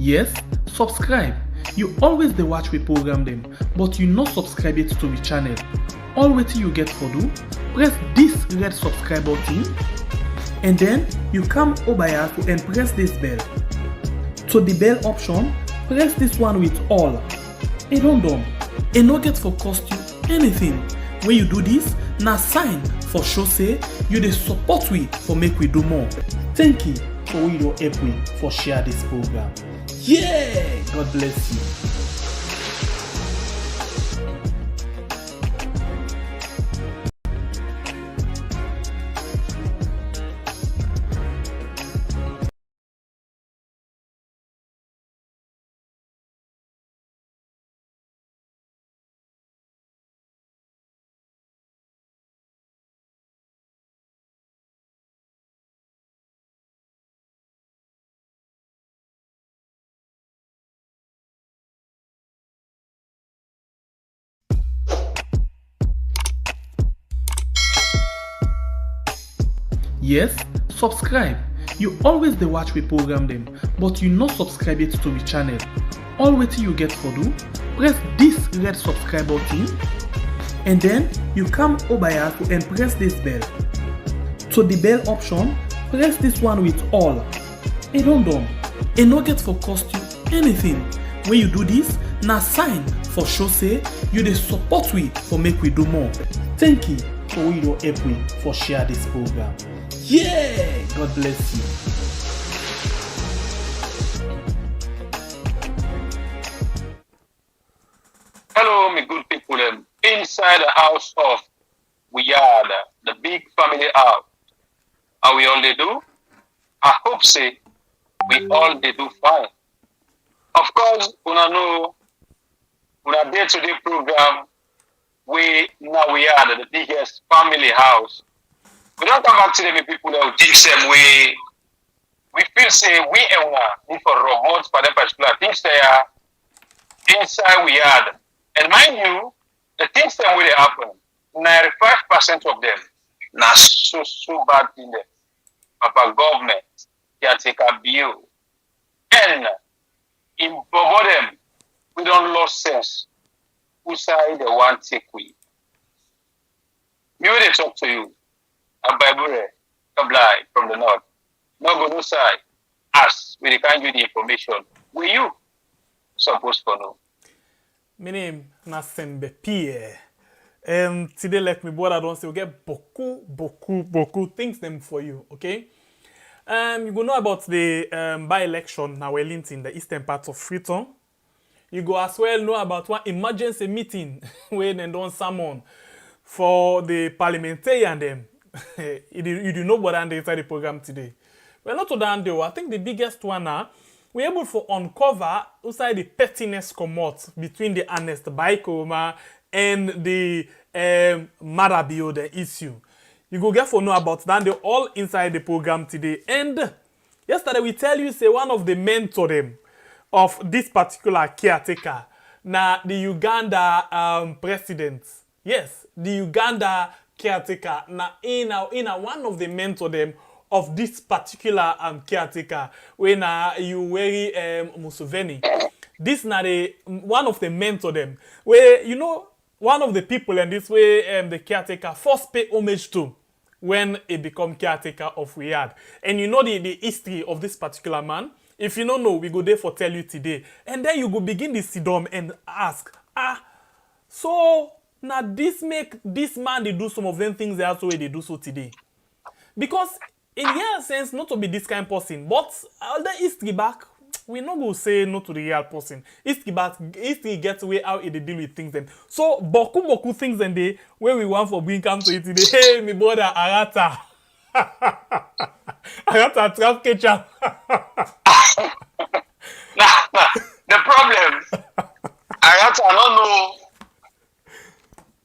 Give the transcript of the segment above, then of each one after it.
Yes, subscribe. You always dey watch we program them, but you not subscribe yet to the channel. All wetin you get for do, press this red subscribe button and then you come over here and press this bell. To the bell option, press this one with all. E don done. E no get for cost you anything. When you do this, na sign for show say you dey support we for make we do more. Thank you for we don help we for share this program. Yeah, God bless you. Yes, subscribe. You always dey watch we program them, but you not subscribe yet to the channel. All wetin you get for do, press this red subscribe button and then you come over here and press this bell. To the bell option, press this one with all. E don done. E no get for cost you anything. When you do this, na sign for show say you dey support we for make we do more. Thank you for we don help we for share this program. Yeah, God bless you. Hello, my good people. Inside the house of we are the big family house. How we all they do? I hope say we all they do fine. Of course, una know una day-to-day program. We are the biggest family house. We don't come back to the people that will think same way. We feel say we and una need for robots for that particular things they are inside we are. And mind you, the things that will happen, 95% of them, na so bad in them. Papa government, can take a bill. And in both them, we don't lose sense. Who side they want take we? Me when they talk to you, a Bible apply from the north. No go no side. Us, we can't give the information. We you supposed to know. My name is Sembe Pierre. Today, let me brother don't say we get beaucoup things them for you, okay? You go know about the by-election now we're linked in the eastern part of Freetown. You go as well know about one emergency meeting where they don't summon for the parliamentary and them. You do know what they inside the program today. Well, not to that though. I think the biggest one now. We're able to uncover outside the pettiness commot between the Ernest Maada and the Maada the issue. You go get to know about that. They're all inside the program today. And yesterday we tell you say one of the mentor them of this particular caretaker, now the Uganda president. Yes, the Uganda caretaker. Now in one of the mentor them of this particular caretaker when you very Museveni. This na the one of the mentor them where you know one of the people in this way the caretaker first pay homage to when he become caretaker of Riyadh. And you know the history of this particular man. If you don't know, we go there for tell you today. And then you go begin to sit down and ask, so now this make this man they do some of them things that's the way they do so today. Because in real sense, not to be this kind of person, but all the history back, we not go say no to the real person. History gets way how it deal with things then. So, beaucoup things and they where we want for bring come to it today. Hey, my brother Arata. Arata trap ketchup. Nah, the problem, I don't know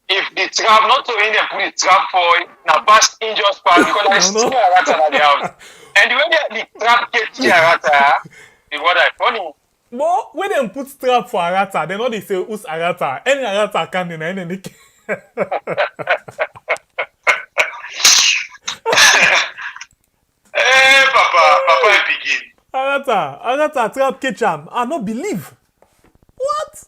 if the trap, not to India put the trap for now past injust part because I still Arata at the house. And the way the trap gets Arata, is what I funny. But when they put trap for Arata, they know they say who's Arata. Any Arata can in any Hey, Papa begin. Agata trap Ketchum. I not believe. What?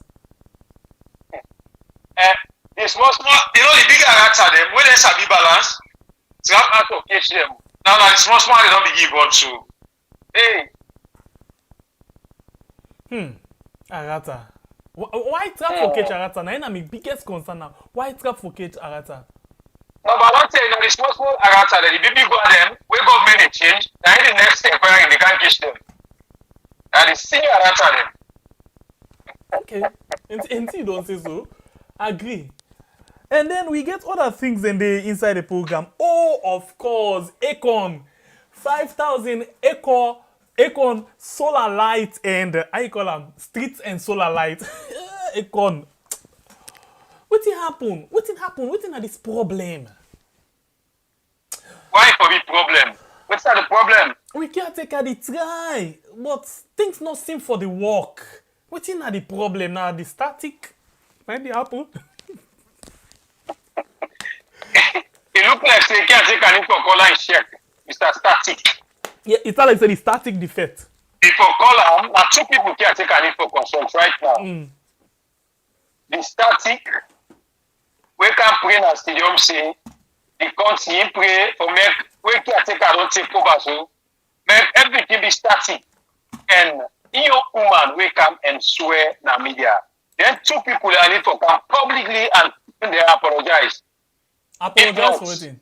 The small, the bigger Arata them, when they sabi balance, trap out of catch them. Now, the small, they don't be give God to. Hey. Agata. Why trap for catch Agata? Now, my biggest concern now. Why trap for catch Agata? No, but I don't tell you, the small Arata, the big go them, where government they change, now the next step, they can't catch them. And the senior Arata them. Okay. And you don't say so. Agree. And then we get other things inside the program. Oh, of course, Akon. 5,000 Akon solar light and how you call them? Streets and solar light. Akon. What happen? What are this problem? Why for the problem? What's that the problem? We can't take the try, but things not seem for the work. What is the problem now? The static? Might be happen. It look like they can't take an info call and check. Mr. Static. Yeah, it's like the static defect. Before call now two people can't take an info consult right now. The static, we can pray in a stadium say, the country pray for make, we can't take a don't take over so, make everything be static. And your woman we come and swear na media. Then two people are need to come publicly and they apologize. Apologize for anything.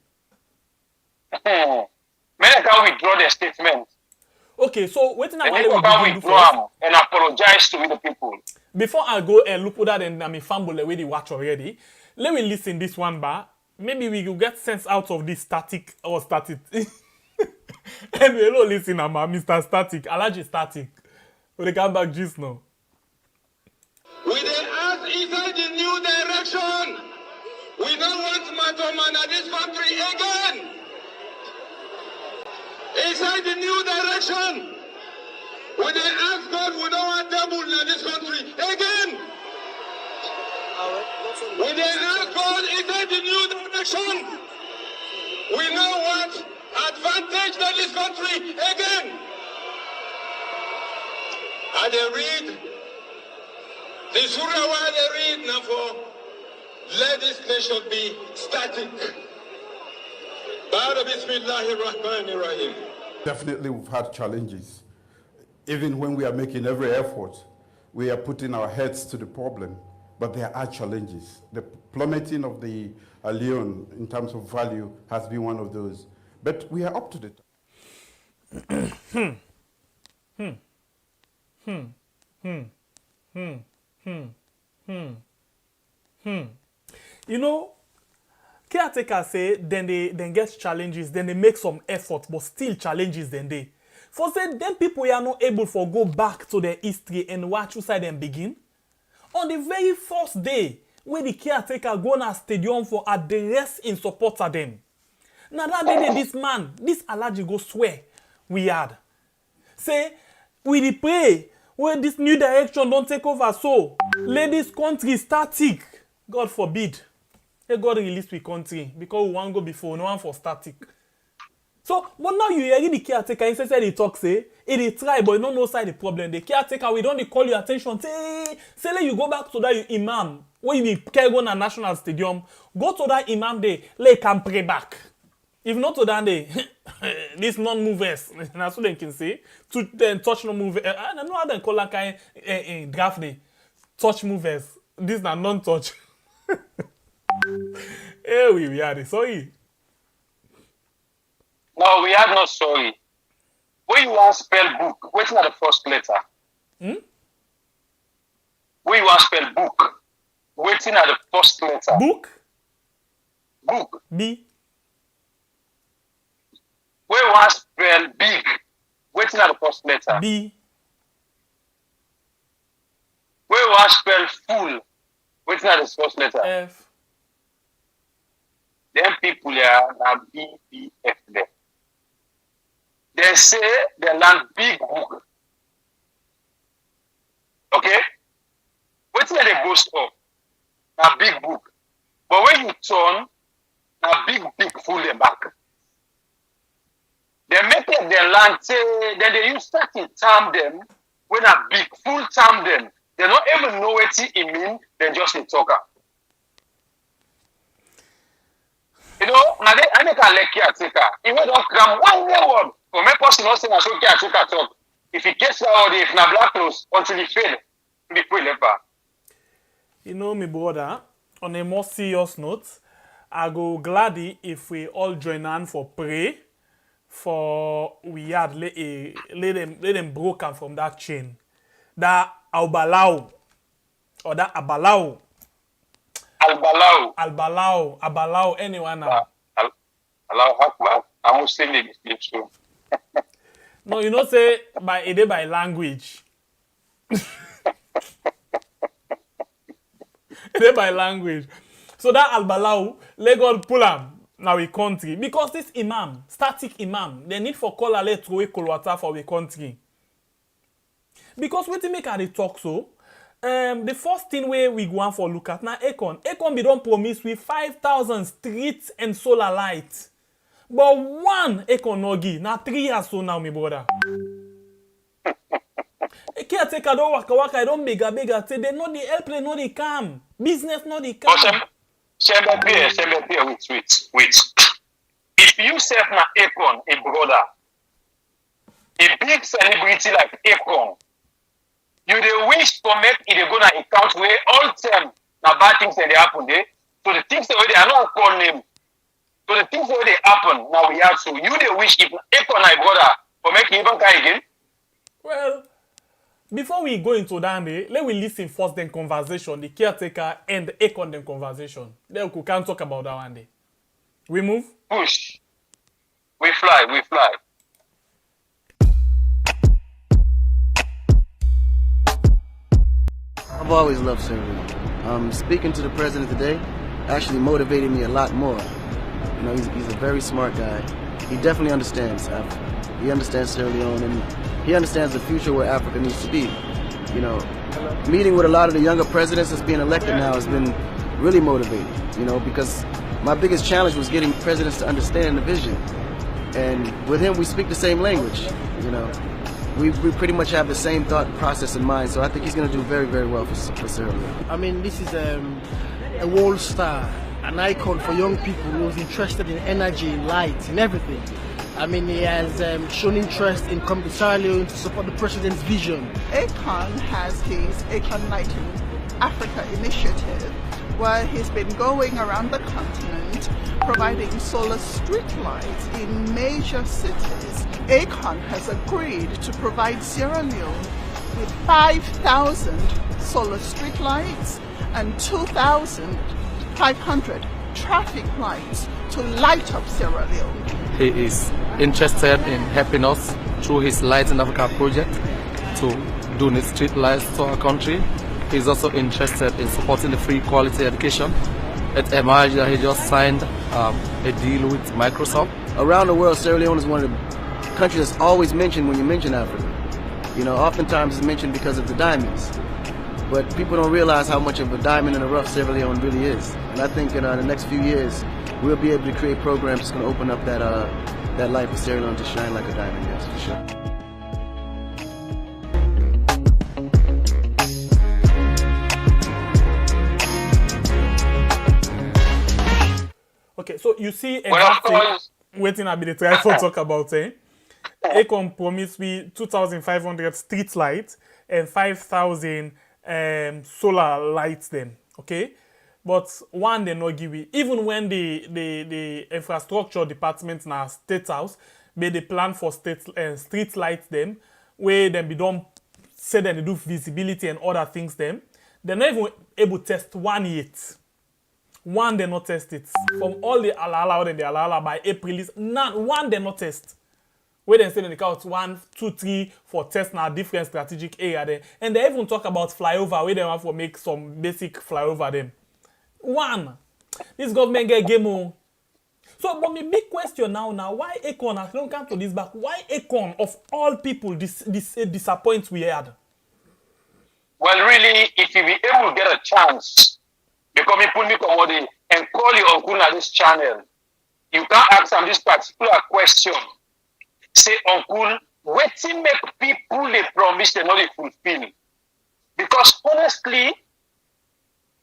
Many can withdraw their statement. Okay, so waiting and people can withdraw and apologize to the people. Before I go and look at that and I mean family the way they watch already, let me listen this one bar. Maybe we will get sense out of this static or static. And we don't listen about Mr. Static, Alaji Static. We come back just now. We dey ask inside the new direction. We don't want madman at this country again. Inside the new direction. We dey ask God, we don't want devil in this country again. We dey ask God inside the new direction. We don't want advantage in this country again. And they read the surah while they read now for let this nation be static. Bada Bismillahir Rahmanir Rahim. Definitely we've had challenges. Even when we are making every effort, we are putting our heads to the problem. But there are challenges. The plummeting of the Leone in terms of value has been one of those. But we are up to it. You know, caretaker say then they get challenges, then they make some effort, but still challenges then they. For say them people are not able to go back to their history and watch who side them begin. On the very first day, when the caretaker go na stadium for address in support of them. Now that day this man, this Alaji go swear weird. Say, we dey pray when this new direction don't take over so let this country static. God forbid. Let God release the country because we want go before, no one for static. So, but now you hear the caretaker, instead they talk, say, it try, but you don't know side the problem. The caretaker, we don't call your attention, say let you go back to that imam, when you can go to national stadium, go to that imam there, let you can pray back. If not to that day, these non-movers, that's what they can say, to then touch no movers. I don't know how they call that kind draft day. Touch movers. These are non-touch. Hey, we are sorry. No, we are not sorry. When you want to spell book, what's not the first letter? When you want to spell book, waiting at the first letter. Book? Book. B. When you want to spell big, waiting at the first letter. B. When you want to spell full, waiting at the first letter. F. Them people are now B, B, F there. They say they learn big book. Okay? What's that they boast of? A big book. But when you turn, a big full the back. They make take their land, then they use certain term them, when a big full term them, they don't even know what it mean, they just a talker. You know, now I make a like caretaker. If we don't cram one word, for me person not saying I show caretaker talk. If he gets out, if na black clothes until he fail, before he left back. You know, my brother, on a more serious note, I go gladly if we all join hand for pray for we had let them broken from that chain. That albalau or that abalau. Albalau, anyone now. Allahu Akbar. I'm Muslim, so. No, you know, say by language. By language. So that albalau, let God pull him now we country. Because this imam, static imam, they need for call a throw a water for the country. Because what make they talk so? The first thing where we go on for look at now Akon. Akon be don't promise with 5,000 streets and solar lights. But one Akon no give. Now 3 years so now, my brother. Caretaker don't waka, don't bigger. Say they know the airplane, no they come. Business, no they come. Wait. If you say na Akon, a brother, a big celebrity like Akon, you dey wish to make it a gonna account where all time na bad things that they happen there. So the things that they are not called name. So the things that they happen now we have to. You dey wish if Akon na brother for make it even come again. Well, before we go into that, let we listen first then conversation, the caretaker and the Akon then conversation. Then we can talk about that one day. We move? Push. We fly. I've always loved Sierra Leone. Speaking to the president today actually motivated me a lot more. You know, he's a very smart guy. He definitely understands Africa. He understands Sierra Leone, and he understands the future where Africa needs to be. You know, meeting with a lot of the younger presidents that's being elected now has been really motivating, you know, because my biggest challenge was getting presidents to understand the vision. And with him, we speak the same language, you know. We pretty much have the same thought process in mind, so I think he's going to do very, very well for Sierra Leone. I mean, this is a world star, an icon for young people who's interested in energy, light, and everything. I mean, he has shown interest in coming to Sierra Leone to support the president's vision. Akon has his Akon Lighting Africa initiative, where he's been going around the continent providing solar street lights in major cities. Akon has agreed to provide Sierra Leone with 5,000 solar street lights and 2,500 traffic lights to light up Sierra Leone. He is interested in helping us through his Light in Africa project to donate street lights to our country. He's also interested in supporting the free quality education. At emerged that he just signed a deal with Microsoft. Around the world, Sierra Leone is one of the countries that's always mentioned when you mention Africa. You know, oftentimes it's mentioned because of the diamonds. But people don't realize how much of a diamond in the rough Sierra Leone really is. And I think in the next few years, we'll be able to create programs that's going to open up that light for Sierra Leone to shine like a diamond, yes, for sure. Okay, so you see exactly waiting I'll be the try for talk about Akon promised me 2,500 street lights and 5,000 solar lights then, okay? But one they not give it. Even when the infrastructure department in our state house made a plan for street lights them, where them be done say that they do visibility and other things them, they're not even able to test one yet. One they not test it. From all the alala and the alala by April is none. One they not test. Where they say they count 1, 2, 3 for test now different strategic area there. And they even talk about flyover where they want to make some basic flyover them. One. This government get game on. So but my big question now, why Akon, I don't come to this back, why Akon of all people disappoints we had? Well, really, if you be able to get a chance, because me put me commodity and call your uncle at this channel, you can ask him this particular question. say, Uncle, waiting make people they promise they not they fulfill. Because honestly,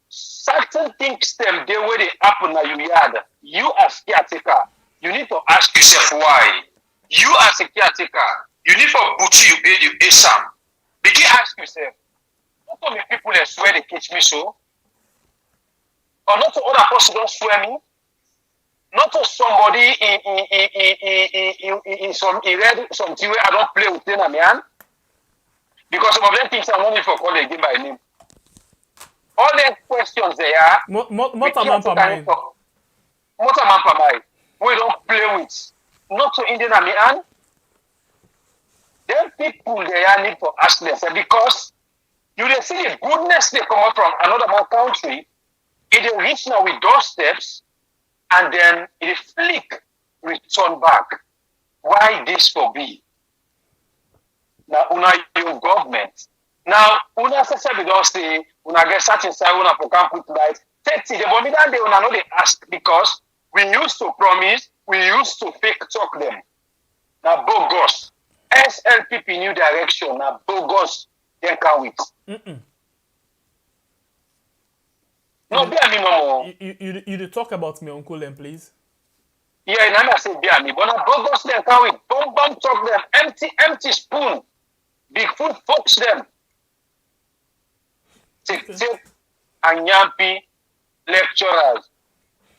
certain things them they where they happen na you yard. You as caretaker, you need to ask yourself why. You as a caretaker, you need for butcher you pay you ASAM. Begin ask yourself, not to me people that swear they catch me so, or not to other person don't swear me, not to somebody in some read something where I don't play with them, man. Because some of them things are not need for call again by name. All the questions they are, we don't play with. Not to Indian man. Then people they are need to ask themselves because you will see the goodness they come up from another more country, it will reach now with doorsteps, and then it flick return back. Why this for be? Now, una your government. Now, una say we don't say una get certain side una for can put light. 30 the moment that they una know they ask because we used to promise, we used to fake talk them. Now bogus. SLPP new direction. Now bogus. Then can wait. No, be me no more. You talk about me, Uncle, then please. Yeah, and I say be me, but now bogus then can wait. Bomb talk them. Empty spoon. Big food folks them. Take and yampy lecturers.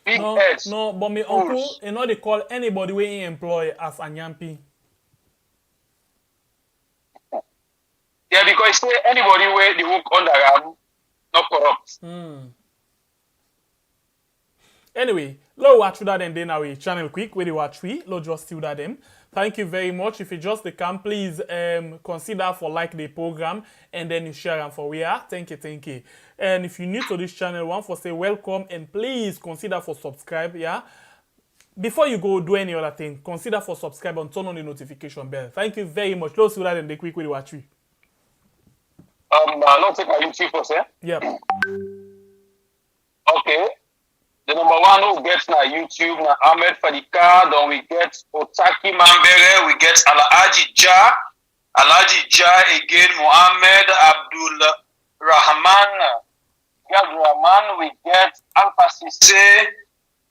Big heads. No, but me uncle, you know they call anybody we employ as a nyampi. Yeah, because say anybody where they work under not corrupt. Anyway, let's watch that and then our channel quick. Where they watch let's just see that them. Thank you very much. If you just come, please consider for like the program and then you share them for we are. Thank you. And if you're new to this channel, one for say welcome and please consider for subscribe. Yeah. Before you go do any other thing, consider for subscribe and turn on the notification bell. Thank you very much. Let's do that and the quick way to watch we. Let's take our YouTube for say. Yep. Okay. The number one who gets na YouTube na Ahmed Fadika, then we get Otaki Mambere, we get Alhaji Ja again, Mohammed Abdul Rahman, we get Alpha Sisse,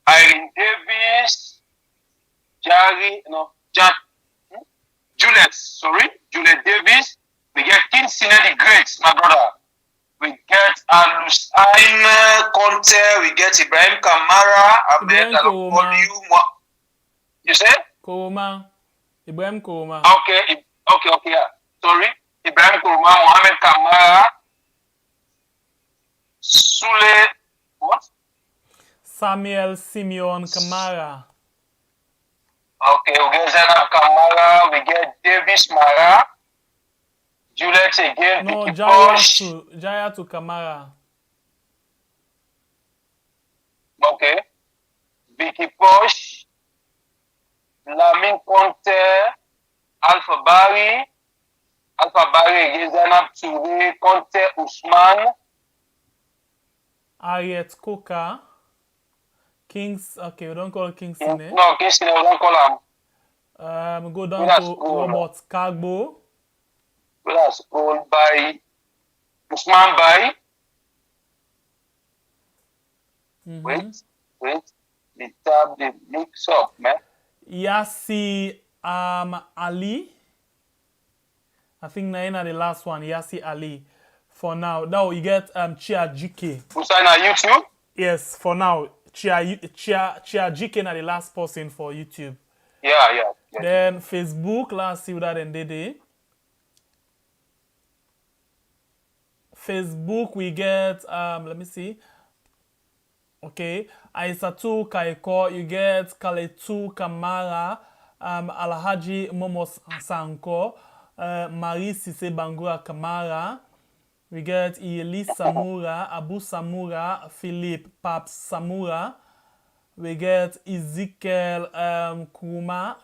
Irene Davis, Juliet Davis, we get King Sine the Great, my brother. We get Alusain Conte, we get Ibrahim Kamara, Ahmed Alokoliu. You say? Ibrahim Koroma. Okay, yeah. Sorry. Ibrahim Koroma, Mohamed Kamara, Sule, what? Samuel Simeon Kamara. Okay, we get Zainab Kamara, we get Davis Mara. Juliet again, no, Vicky Jaya to Kamara. Okay. Vicky Posh, Lamin Conte, Alpha Barry again, Zainab Touré, Conte Usman. Ariet Koka. Kings, okay, we don't call Kings Sine. No, Kings Sine, we don't call him. Go down to Robert Kagbo. That's called by Usman Bai. Wait. The tab, the mix up, man. Yassi Ali. I think Naina the last one. Yassi Ali. For now. Now you get Chia GK. Who's on YouTube? Yes, for now. Chia GK na the last person for YouTube. Yeah. Then Facebook, last see that and Dede. Facebook, we get, let me see. Okay. Aisatu Kaiko, you get Kaletu Kamara, Alhaji Momos Sanko, Marie Sise Bangura Kamara. We get Ieli Samura, Abu Samura, Philip Paps Samura. We get Ezekiel Kuma.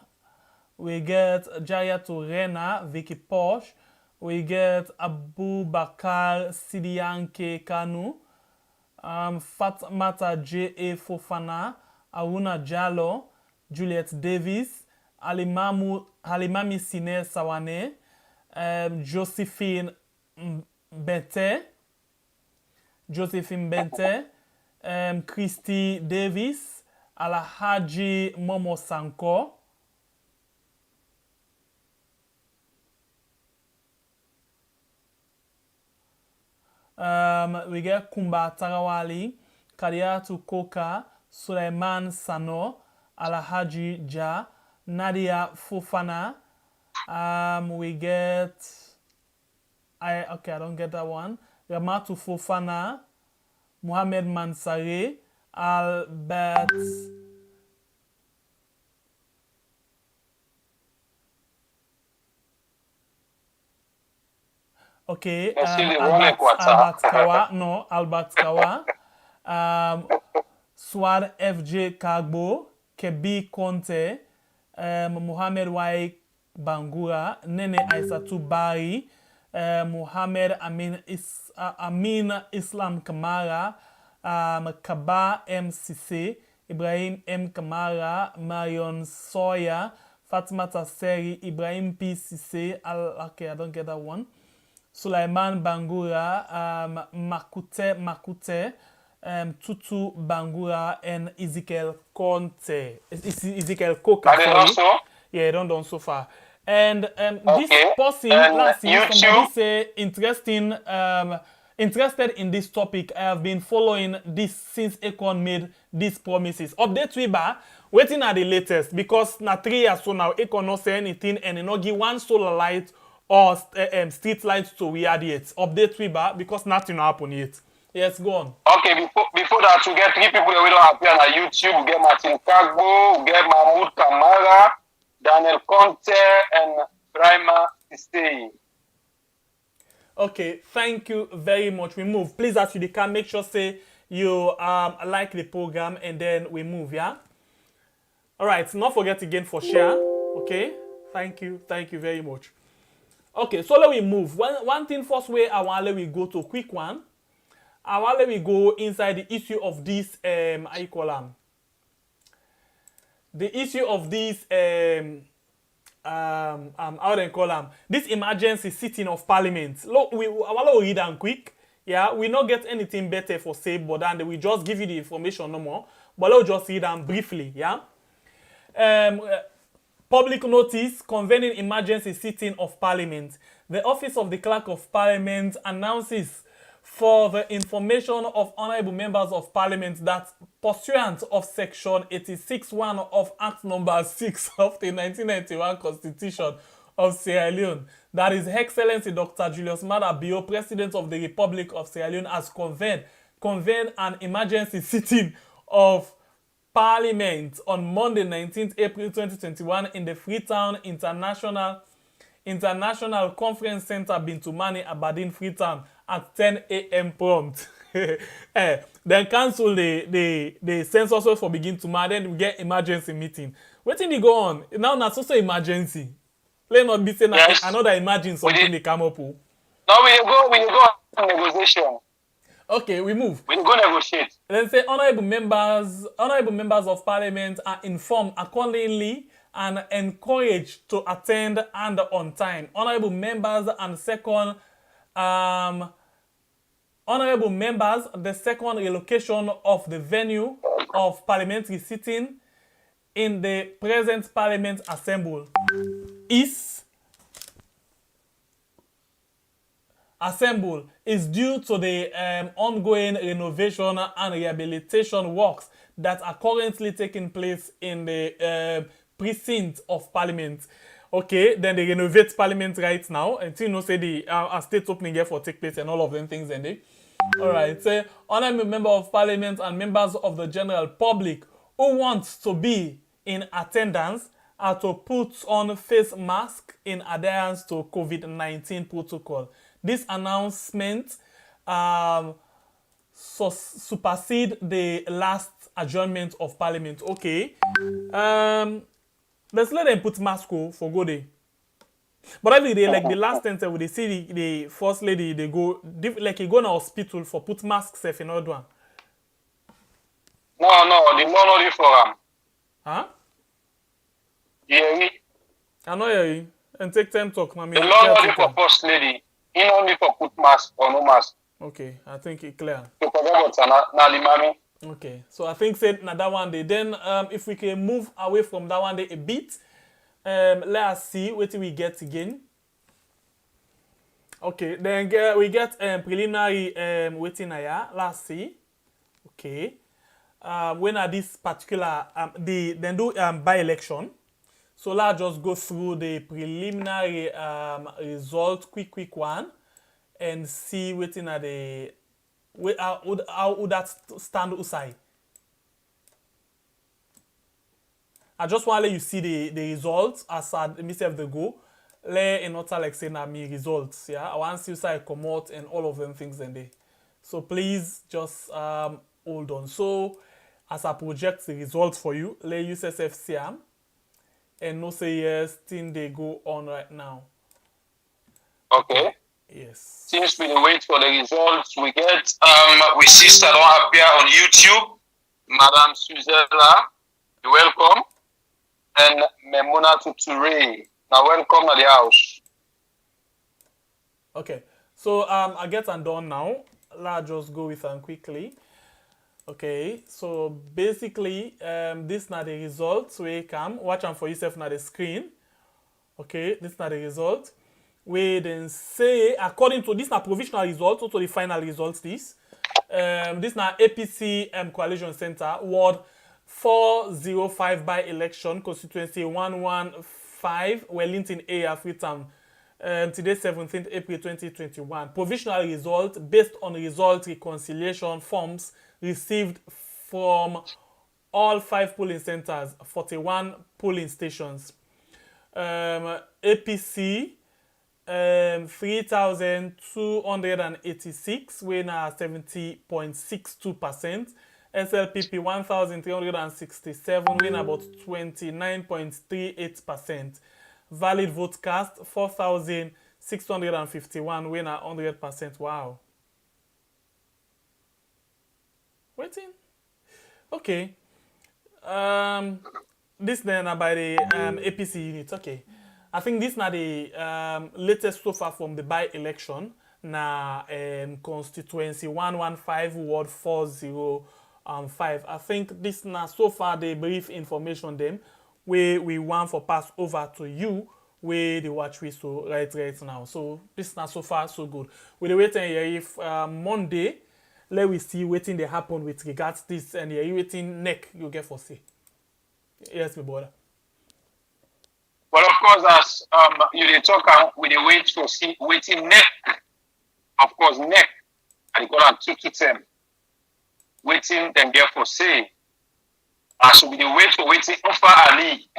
We get Jaya Torena, Vicky Posh. We get Abu Bakar Sidianke Kanu, Fatmata J.A. Fofana, Aruna Jallo, Juliet Davis, Halimami Sine Sawane, Josephine Bente, Christy Davis, Alhaji Momo Sanko, we get Kumba Tarawali, Kadiatu Koka, Suleiman Sano, Alhaji Ja, Nadia Fofana. We get I don't get that one. Ramatu Fofana, Mohamed Mansare, Albert Okay, Albert Kawa, no, Albert Kawa, Swad FJ Kagbo, Kebi Conte, Mohamed Waik Bangura, Nene Aisatu Bari, Mohamed Amin Islam Kamara, Kaba MCC, Ibrahim M Kamara, Marion Soya, Fatima Tasseri, Ibrahim PCC, okay, I don't get that one. Sulaiman Bangura, Makute, Tutu Bangura, and Ezekiel Conte. Ezekiel Koka. Yeah, I don't know so far. And this person, last year, somebody say interested in this topic. I have been following this since Akon made these promises. Update Twitter, waiting at the latest, because na 3 years so now, Akon not say anything and he not give one solar light or street lights to we add yet. Update Twitter, because nothing happen yet. Yes, go on. Okay, before that, we get 3 people that we don't appear on YouTube. We get Martin Kagbo, we get Mahmoud Kamara, Daniel Conte, and Brahma Istei. Okay, thank you very much. We move. Please, as you can, make sure say you like the program, and then we move, yeah? All right, not forget again for share, okay? Thank you very much. Okay, so let we move. One thing first way I want to let we go to a quick one. I want to let we go inside the issue of this, how you call them? The issue of this, how they call them? This emergency sitting of parliament. Look, I want to read them quick. Yeah, we not get anything better for say, but then we just give you the information no more. But let's just read them briefly, yeah? Public notice convening emergency sitting of Parliament. The Office of the Clerk of Parliament announces for the information of honorable members of Parliament that pursuant of Section 86(1) of Act Number 6 of the 1991 Constitution of Sierra Leone, that His Excellency Dr. Julius Maada Bio, President of the Republic of Sierra Leone, has convened an emergency sitting of Parliament on Monday, 19th April 2021 in the Freetown International Conference Center, Bintumani, Aberdeen, Freetown at 10 a.m. prompt. Then cancel the census for begin tomorrow, then we get emergency meeting. What thing they go on? Now that's also emergency. Let not be saying another emergency something they come up with. Now we go on negotiation. Okay, we move. We go negotiate. Then say honorable members of Parliament are informed accordingly and encouraged to attend and on time. Honorable members, the second relocation of the venue of parliamentary sitting in the present Parliament Assembly is due to the ongoing renovation and rehabilitation works that are currently taking place in the precinct of Parliament. Okay, then they renovate Parliament right now until you know say the state opening here for take place and all of them things and they. Alright, say honorable member of Parliament and members of the general public who want to be in attendance are to put on face mask in adherence to COVID-19 protocol. This announcement supersede the last adjournment of Parliament. Okay. Let's let them put mask for go day. But every day, like the last time when they see the first lady, they go like he go in a hospital for put mask safe in order one. No, the money for them. Huh? Yeah, I know you. And take time talk, mommy. the law only for first lady. In only for put mask or no mask. Okay, I think it's clear. To forget about na the mommy. Okay, so I think said na that one day. Then if we can move away from that one day a bit, let us see what we get again. Okay, then we get preliminary waiting here. Let's see. Okay. When are this particular then do by-election. So let's just go through the preliminary result, quick one, and see waiting at the how would that stand aside. I just want to let you see the results as I myself the go. Let not like say na me results. Yeah, I want to see say come out and all of them things in there. So please just hold on. So as I project the results for you, let you see and no say yes, thing they go on right now. Okay. Yes. Since we wait for the results, we get we sister don't appear on YouTube. Madam Suzella, you're welcome. And Memuna Tuture. Now welcome to the house. Okay. So I get and done now. Let's just go with them quickly. Okay, so basically, this now the results we come. Watch them for yourself now the screen. Okay, this now the result. We then say according to this now provisional results, also the final results. This now APC Coalition Center Ward 405 by election constituency 115 Wellington A Freetown. Today 17th April 2021. Provisional result based on result reconciliation forms received from all 5 polling centers, 41 polling stations. APC 3,286, weighing 70.62%. SLPP 1,367, weighing about 29.38%. Valid vote cast 4,651, weighing 100%. Wow. Waiting. Okay. This then by the APC unit. Okay. I think this now the latest so far from the by-election na constituency 115 ward 405. I think this now so far the brief information them we want for pass over to you where the watch we so right now. So this now so far so good. We're waiting here if Monday. Let we see waiting they happen with regards this and you waiting neck you get for say. Yes, my brother. Well, of course, as you dey talk, we dey wait for see waiting neck. Of course, neck. I call am 2 to 10. Waiting then get for say. As we dey wait for waiting Ofa Ali.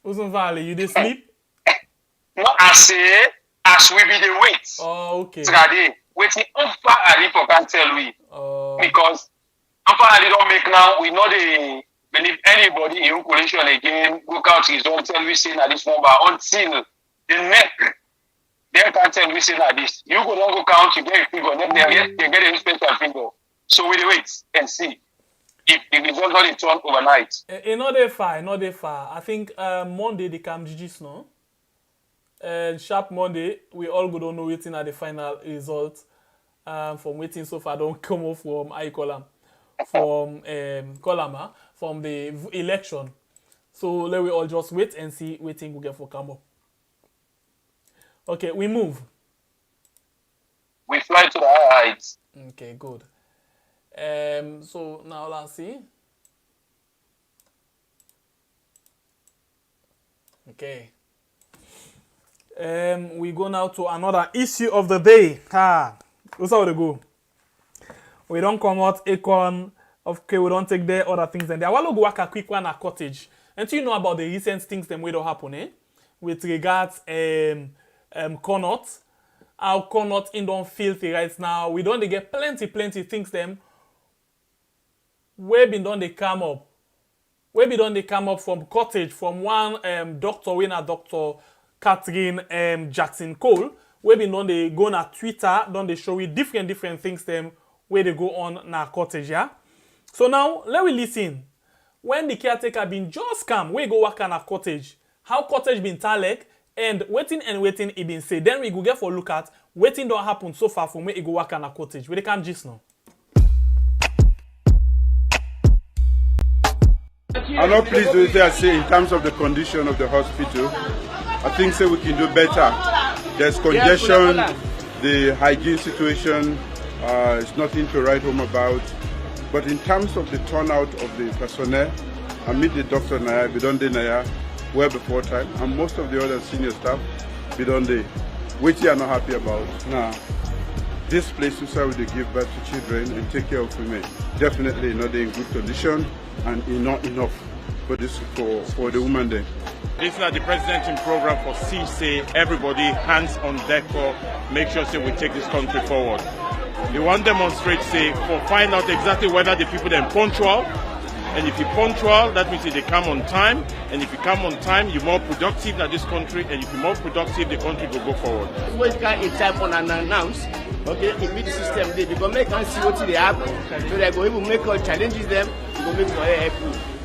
Who's Ofa Ali? You dey sleep? No, I say as we be dey wait. Oh, okay. Today. Waiting Ofa Ali for can tell we. Because Ofa Ali don't make now, we know the believe anybody in coalition again, go count his own, tell we say that this number until the neck. They can't tell we say that this. You go don't go count, you get a figure, then they get a special figure. So we wait and see if the result not return overnight. Not that far. I think Monday they come GG's no. And sharp Monday, we all go don't know waiting at the final result. From waiting so far don't come off from Akon, from Kolama, from the election. So let we all just wait and see waiting we get for come up. Okay, we move. We fly to the high heights. Okay, good. So now let's see. Okay. We go now to another issue of the day. That's how we go. We don't come out Akon. Okay, we don't take the other things. And I want to go work a quick one at Cottage. And you know about the recent things that don't happen, with regards Connaught. How Connaught in don't filthy right now. We don't get plenty things them. Where been done they come up? Where been done they come up from Cottage, from one doctor, winner Dr. Catherine Jackson Cole. Where been done they go on Twitter, done they show you different things them where they go on na Cottage, yeah? So now let we listen. when the caretaker been just come, we go work on a cottage. How cottage been talek and waiting he been say. Then we go get for look at waiting don't happen so far from where he go work on a cottage. We can just now. I'm not pleased with what I say in terms of the condition of the hospital. I think so we can do better. There's congestion, the hygiene situation is nothing to write home about. But in terms of the turnout of the personnel, I meet the doctor Naya, Bidonde Naya, well before time, and most of the other senior staff, Bidonde, which they are not happy about. Now, this place is where they give birth to children and take care of women. Definitely not in good condition and not enough for this for the woman there. This is the presidential program for say everybody hands on deck for make sure say we take this country forward. We want to demonstrate say for find out exactly whether the people are punctual, and if you're punctual that means they come on time, and if you come on time you're more productive in this country, and if you're more productive the country will go forward. We can in time on unannounced. Okay, it meet the system there because make can see what they happen. So they go even make challenges them, go make for help.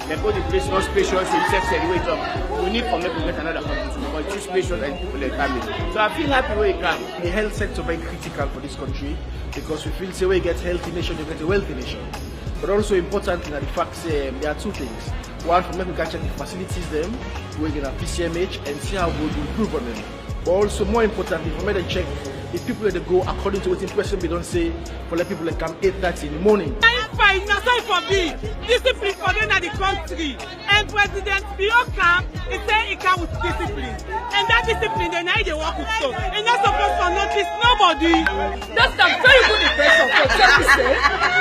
They go the place not spacious, so you said wait up. We need for make get another country because too spacious and people are coming. So I feel happy where you come. The health sector very critical for this country because we feel say we get healthy nation, you get a wealthy nation. But also important in the fact there are two things. One, for making check the facilities them, we get a PCMH and see how we improve on them. But also more importantly, for me to check if people that go according to what in person we don't say for let people that come 8:30 in the morning. Fine, now sorry for me. Discipline for them in the country. And President Biokam, he said he come with discipline. And that discipline, they need to work with so. And not supposed to notice nobody. That's a very good impression for example, say,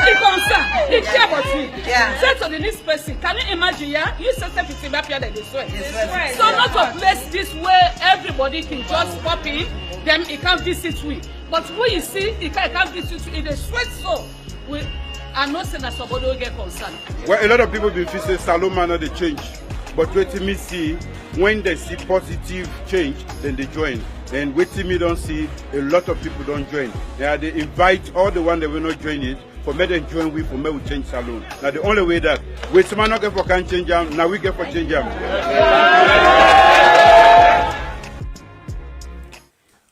he concern, he care about you. Yeah. Say to the next person, can you imagine, yeah? You say something about here that they sweat. Right. So not to place this way, everybody can just pop in, then he can't visit we. But when you see, he can't visit you, it is sweat so. I'm not saying that somebody will get concerned. Well, a lot of people been facing Saloma now they change. But wait till me see, when they see positive change, then they join. And wait till me don't see, a lot of people don't join. They invite all the one that will not join it, for me then join we, for me we change Salon. Now the only way that, wait some man not get for can change them, now we get for change them.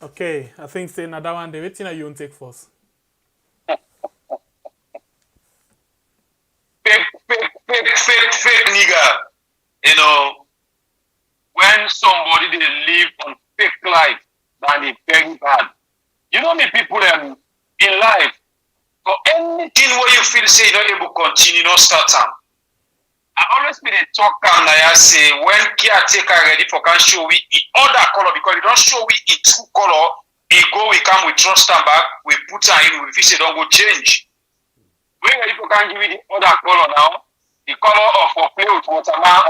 Okay, I think say another one, the waiting you won't take first. Fake nigga. You know, when somebody they live on fake life, then they very bad. You know me people in life, for anything where you feel say you're not able to continue, not start time. I always been a talk and I say when caretaker ready for can show we the other color because they don't show we the true color, we go, we come, we trust them back, we put her in, we feel say don't go change. When ready for can give you the other color now, the color of play with Motama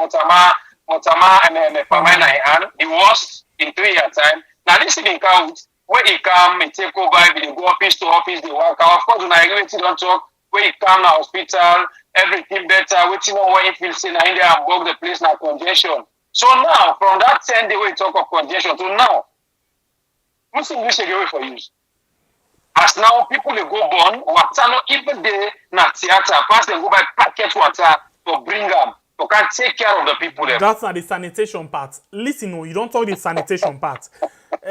and Pamela hand, the worst in 3 years time. Now this is the count where he come, he take over, they go office to office, they work out. Of course, when I don't talk, where he come to hospital, everything better, waiting on what he feels in India and bug the place now congestion. So now, from that 10 day we talk of congestion to now, what's English away for you? As now people they go born, water not even they na theater, pass they go buy packet water to bring them, to can take care of the people there. That's not the sanitation part. Listen, no, you don't talk the sanitation part.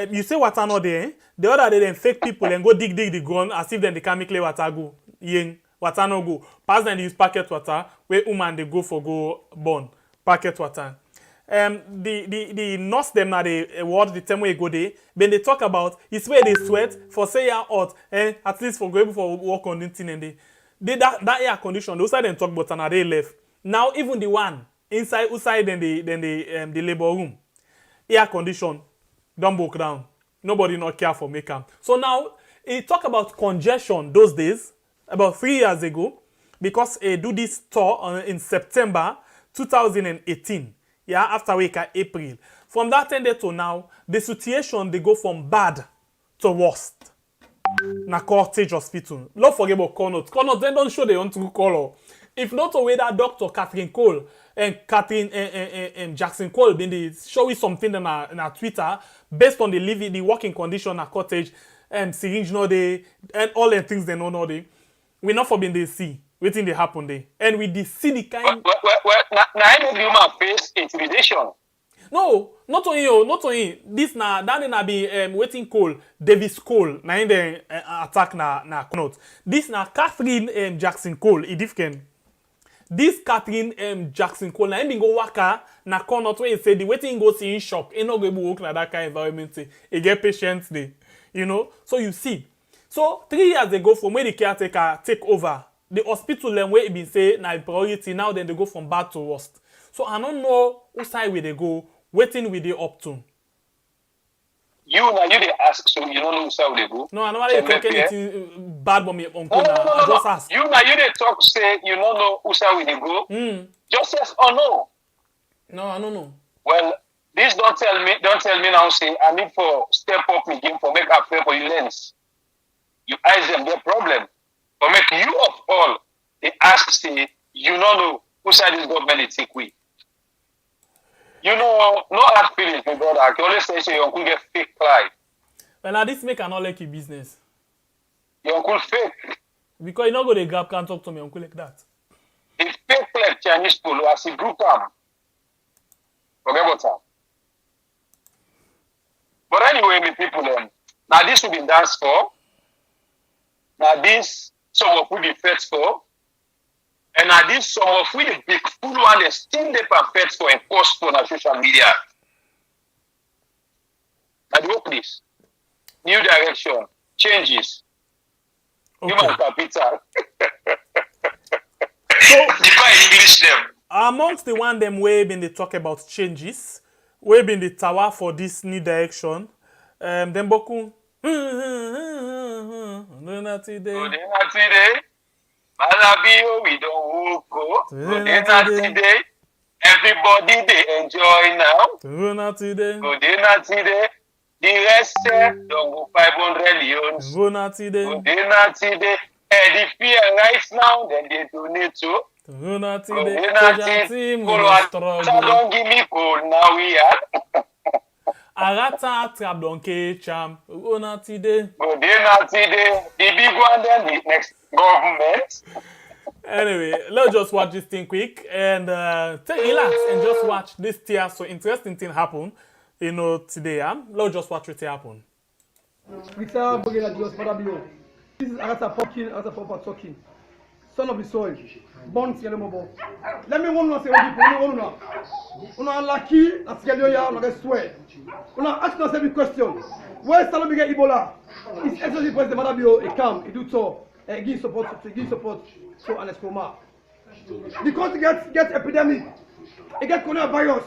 You say water not there, the other day then fake people and go dig the ground as if then they can make clear water go. Yen, water no go. Pass then they use packet water, where woman they go for go born. Packet water. The nurse them now the word the time where you go there, when they talk about it's where they sweat for say you're hot, at least for going for work on the thing and that air condition, those side them talk about and they left. Now even the one outside then the labor room, air condition don't broke down. Nobody not care for makeup. So now he talk about congestion those days, about 3 years ago, because he do this tour in September 2018. Yeah, after week at April. From that end to now, the situation they go from bad to worst. Na Cottage Hospital. Don't forget about Connaught. Connaught then don't show the own true color. If not away that doctor Catherine Cole and Jackson Cole been they show you something in our Twitter based on the working condition at Cottage and syringe no day and all the things they know no day. We not for been they see. Waiting they happen there. And we see the kind... Now I make the human face intimidation. No, not only you, not only. This na, that na be waiting call, Davis Cole, na in the attack na Connaught. This na Catherine Jackson Cole, different. This Catherine Jackson Cole, na him go waka na Connaught where he say the waiting go see in shock. He no go able work na that kind of environment. He get patients there, you know. So you see. So 3 years ago, from where the caretaker take over, the hospital them where it been say na priority. Now then they go from bad to worst. So I don't know whose side where they go. Waiting with the up to. You they ask, so you don't know whose side they go. No, I don't talk anything bad about me uncle. No. I just ask. You they talk say you don't know whose side they go. Just yes or no. No, I don't know. Well, this don't tell me now say I need for step up my game for make a fair for you lens. You ask them their problem. For make you of all, they ask say you don't know whose side this government they take with. You know, no hard feelings, my brother. I can always say your uncle get fake pride. Well, now this make an all like business. Your uncle fake. Because you not go to grab can't talk to me uncle like that. If fake like Chinese polo, as a group forget about that. But anyway, my people, now this will be danced for. Now this some of will be fed for. And now this some of we the big fool one they still they perfect for and post for on social media. And work this. New direction, changes. Okay. Human capital. So define English them. Amongst the one them way been they talk about changes, we been the tower for this new direction. Them boku. Malabio, we don't go. Today. Everybody they enjoy now. Today. Today. The rest don't go 500 leons. Today. And the fear right now, then they donate to. Don't give me cold now we are. Arata trap donkey cham. Today. The big one then the next government. Anyway, let's just watch this thing quick and relax and just watch this tear. So interesting thing happen, you know, today. Let's just watch what happen. This is Arata talking. Son of the soil. Born Sierra Leone. Let me one say people. Una lucky that Sierra Leone no get swear. Una ask us every question. Where Salobi get Ebola? His Excellency President Madabio, he come, he do so, he give support to Ernest and Maada. The country gets epidemic. It get coronavirus.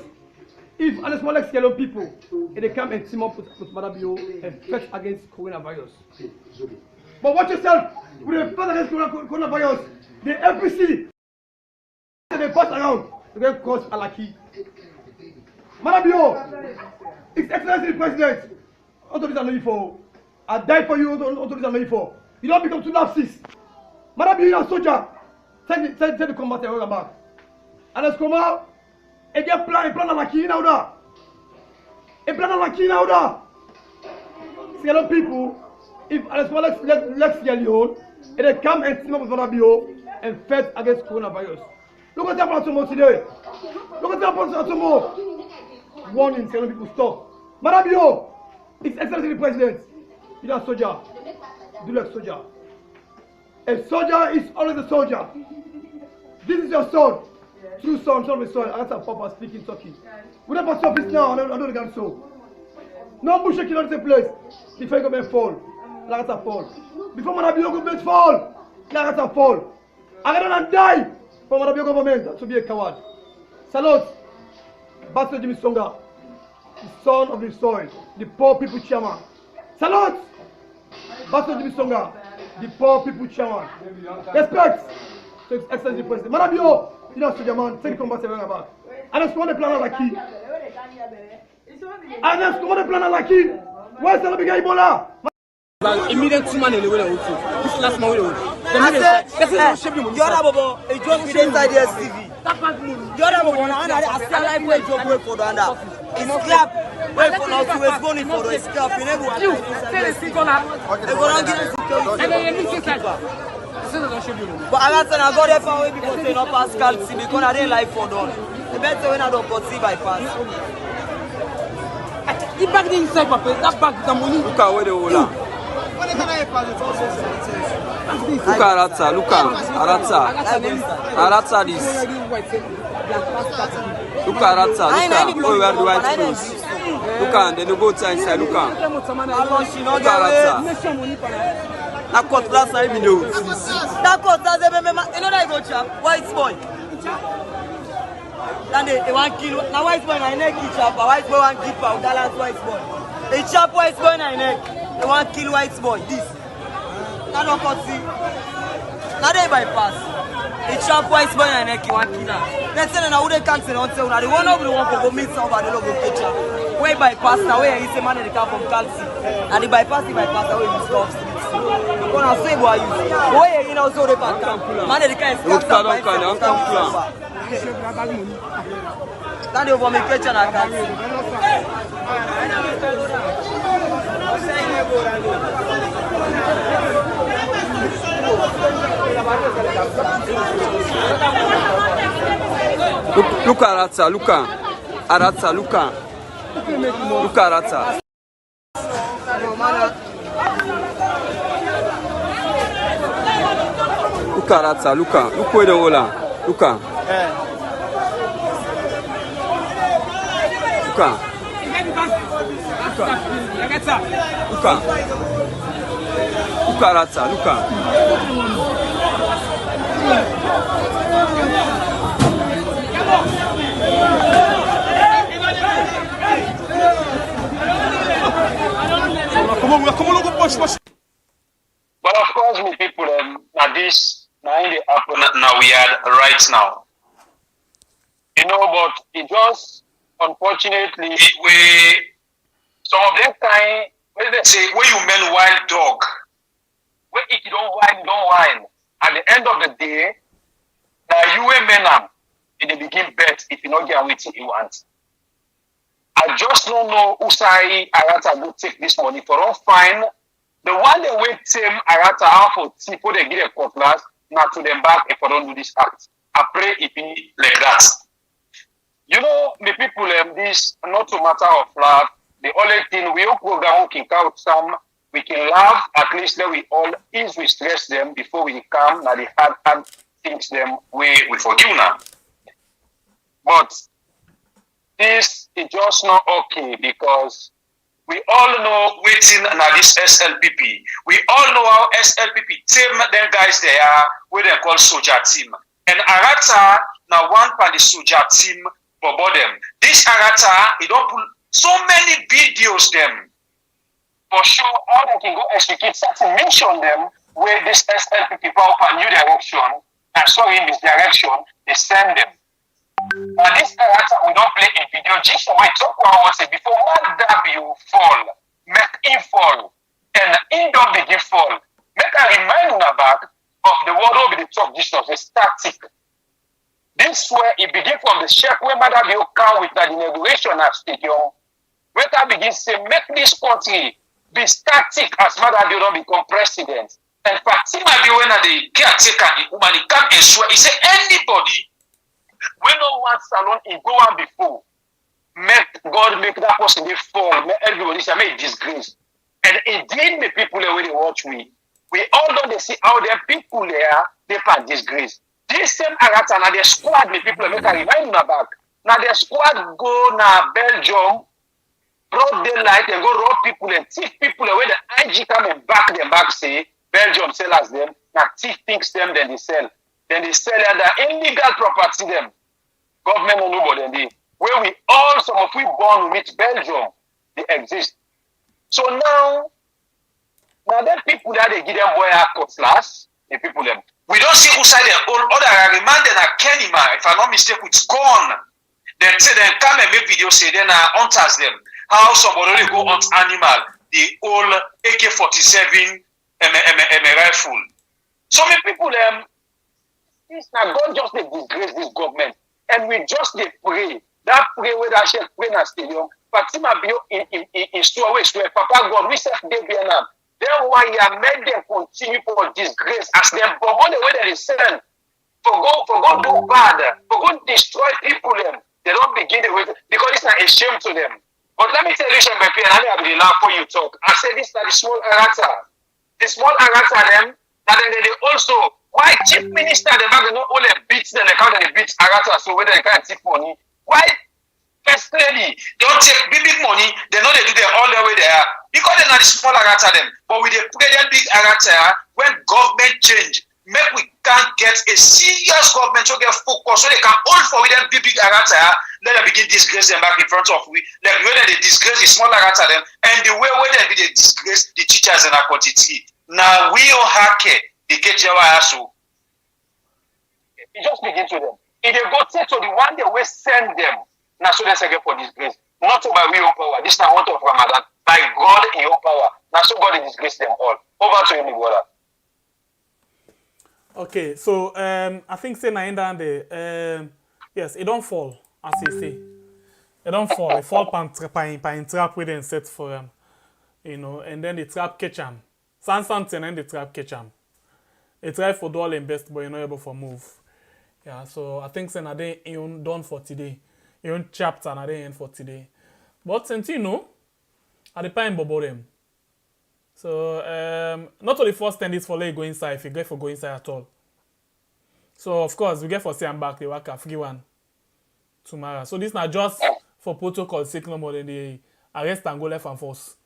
If Ernest and Maada Sierra Leone people, they come and team up with Madabio and fight against coronavirus. But watch yourself. With the fight against coronavirus, the FPC, they pass around to get cause Alaki. Madabio, His Excellency the President, authorities are looking for. I die for you, authorities are looking for. You don't become two lapses. Madabio, you're a soldier. Take the combat and roll back. And let's come out. Et get plan Alaki now da. A plan Alaki now da. Sierra people, if let's Sierra Leone, and they come and team up with Madabio and fight against coronavirus. Look at that happened tomorrow today. Look at that happened tomorrow. Warning, Sierra people stop. Madabio, His Excellency the President, you're a soldier. Do like soldier. A soldier is always a soldier. This is your son. True son, son of the soil. That's our Papa speaking, talking. We don't pass office now, I don't regard so. No bullshit cannot take place. Before you go fall, Lagata fall. Before Madabio government fall, Lagata fall. I don't die for Madabio government to be a coward. Salute, Pastor Jimmy Songa, the son of the soil, the poor people chairman. Salute, Pastor Jimmy Songa, the poor people chairman. Respect to His Excellency President. Madabio, you know, soldier man, take the combat back. And that's one the plan like he. And that's one the plan like he. Where's the big Ebola? Immediate two man in the way also. This last man will. The other bobo, a job with inside the STV. The other bobo, I see a life where job wait for the under. It's clap. Wait for now to is going for the scrap. You never. You. Tell us, it's gonna. They're gonna get security. And then you need to But I said I got there for way because they not pass calci because I didn't like for done. The better when I don't conceive bypass. The bag the inside papa, that bag the money. Look at where the whole are. Look at Arata, look at Arata. Arata this. Look at Arata, look at oh we are the white clothes. Look at then you go inside, look at. Look at Arata. That cut last time you know. That cut last time you know that go chap, white boy. Then they 1 kilo. Now white boy na neck chap, white boy 1 keep out, balance white boy. A chap white boy na neck, 1 kilo white boy. This. That don't cut see. Now they bypass. A chap white boy na neck 1 kilo. They say na who they cancel on say na the one over the one go meet somebody no go catch up. Where bypass now where is a man they come from calci. And the bypass away you stop. When I say boy you. Where you know so they pass. Man they can stop. Now they over me catch and I can't. Look at Arata, look at Arata, look at Arata. Look at Arata, look where the whole are. Look at. Look at. Look at Arata, look at. But of course, me people, now this, now in the happen, now we are right now. You know, but it just, unfortunately, some of them kind, when they say, where you men wild dog, where if you don't whine, you don't whine. At the end of the day, now you and men in the begin bet if you not get what you want. I just don't know who say Arata will take this money for all fine. The one they wait same Arata out for people they get a cutlass, not to them back if I don't do this act. I pray it be like that. You know, the people this not a matter of love. The only thing we all program can out some, we can laugh, at least then we all ease we stress them before we come now the hard things them we forgive now. But this is just not okay because we all know waiting now this SLPP. We all know how SLPP team them guys they are where they call soldier team. And Arata now one part the soldier team for them. This Arata, he don't put so many videos them. For sure, all they can go execute certain mention them where this SLPP power up a new direction and so in this direction, they send them. Now this Arata we don't play in video. Just we talk about say before one W fall, make him fall, and him don't begin fall. Make a reminder back of the word over the top Jesus, the static. This way it begin from the check where Mother will come with the inauguration at stadium. Where that begins to make this country be static as Mother will not become president. And Fatima be when the caretaker, the woman, he come and swear. He say anybody when no one salon he go on before, make God make that person they fall, make everybody say make disgrace. And indeed the people the way they watch me, we all don't they see how their people there they pass disgrace. This same Arata now their squad the people make a remind you back. Now their squad go now Belgium, broad daylight and go rob people and thief people where the IG come and back them back say Belgium sell as them, now thief thinks them then they sell. Then they sell the illegal property them. Government no know about them. Where we all, some of we born with Belgium, they exist. So now them people that they give them boy a cutlass, the people them. We don't see who side their own other. I remind them that Kenima, if I'm not mistaken, it's gone. Then say then come and make video say then hunters them. How somebody go hunt animal, the old AK-47 rifle. So many people this now God just they disgrace this government. And we just they pray. That pray where that shall pray in a stadium. Fatima Bio in store way. Papa God, we say they Vietnam. Then why you made them continue for disgrace as them bomb the way they send for go do bad, for go destroy people them. They don't begin the way because it's not a shame to them. But let me tell you, Shembe, and I will laugh when you talk. I say this is the small arata. The small arata them, and then they also why chief minister the bag not only beats them, they can't beat arata so whether they can't take money. Why first lady don't take big money, they know they do them all the way there. Because they're not the small arata them, but with the present big arata, when government change, make we can get a serious government to get focused so they can hold for with them big arata, then they begin disgrace them back in front of we. Like the way they disgrace the small arata them, and the way they be they disgrace the teachers in our quantity. Now we all hack the Kejawa Asu. It just begin to them. If they go to the one they will send them. Now so they say for disgrace. Not by we own power. This is not one of Ramadan. By God in your power. Now so God disgrace them all. Over to you, brother. Okay, so I think say na end the yes, it don't fall, as you say. It don't fall. It fall pan trap with them set for them. You know, and then the trap catch them. Something and the trap catch them. They try for do all their best, but you're not able to move. Yeah, so I think say na they ain't done for today. Your own chapter na they end for today. But since you know, at the time about them. So not only first time this for let go inside if you get for go inside at all. So of course we get for say I'm back the work a free one tomorrow. So this not just for protocol sake no more than the arrest and go left and force.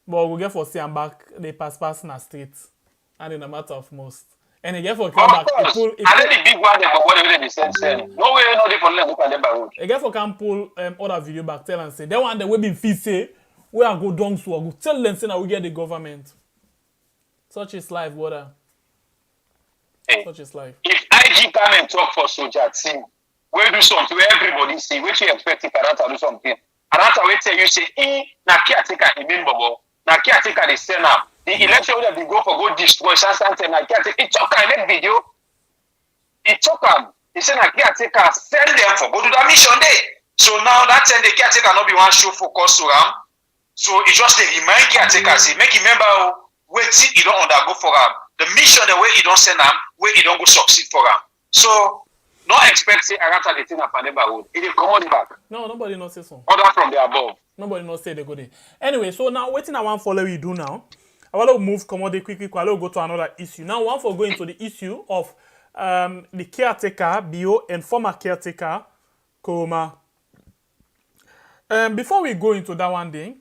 But we get for say I'm back they pass na street and in a matter of most. And again for come back pull and then the big one they go the same. No way no they for let look at them by road. Again for can pull other video back tell and say that one the way been feel say we are go down so go tell them say now we get the government. Such is life, brother. Hey, such is life. If IG come and talk for soldier team, we do something where everybody see, which you expect if Arata do something. Arata will tell you say, na caretaker in Bobo, na caretaker the Senate. The election will be go for go destroy something na caretaker. It talk and make video. It talk and he say na caretaker send them for go to that mission day. So now that time the caretaker not be one show focus to him. So it just the remind caretaker say make him remember wait till you don't undergo for him. The mission the way you don't send him, where you don't go succeed for him. So no expect say Arata the thing up and neighborhood. It will come on the back. No, nobody knows say so. Order from the above. Nobody knows say they go there. Anyway, so now waiting I want follow you do now. I want to move commodity quickly. I will go to another issue. Now, one for going to the issue of the caretaker, BO, and former caretaker, Koma. Before we go into that one thing,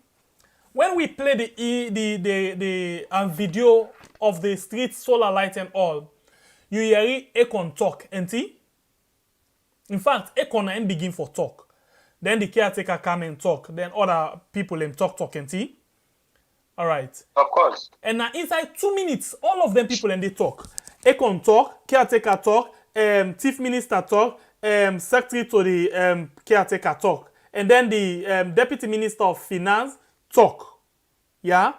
when we play the video of the street solar light and all, you hear Akon talk, ain't he? In fact, Akon ain't begin for talk. Then the caretaker come and talk. Then other people talk, ain't he? All right. Of course. And now inside 2 minutes, all of them people and they talk. Akon talk, caretaker talk, chief minister talk, secretary to the caretaker talk, and then the deputy minister of finance talk. Yeah.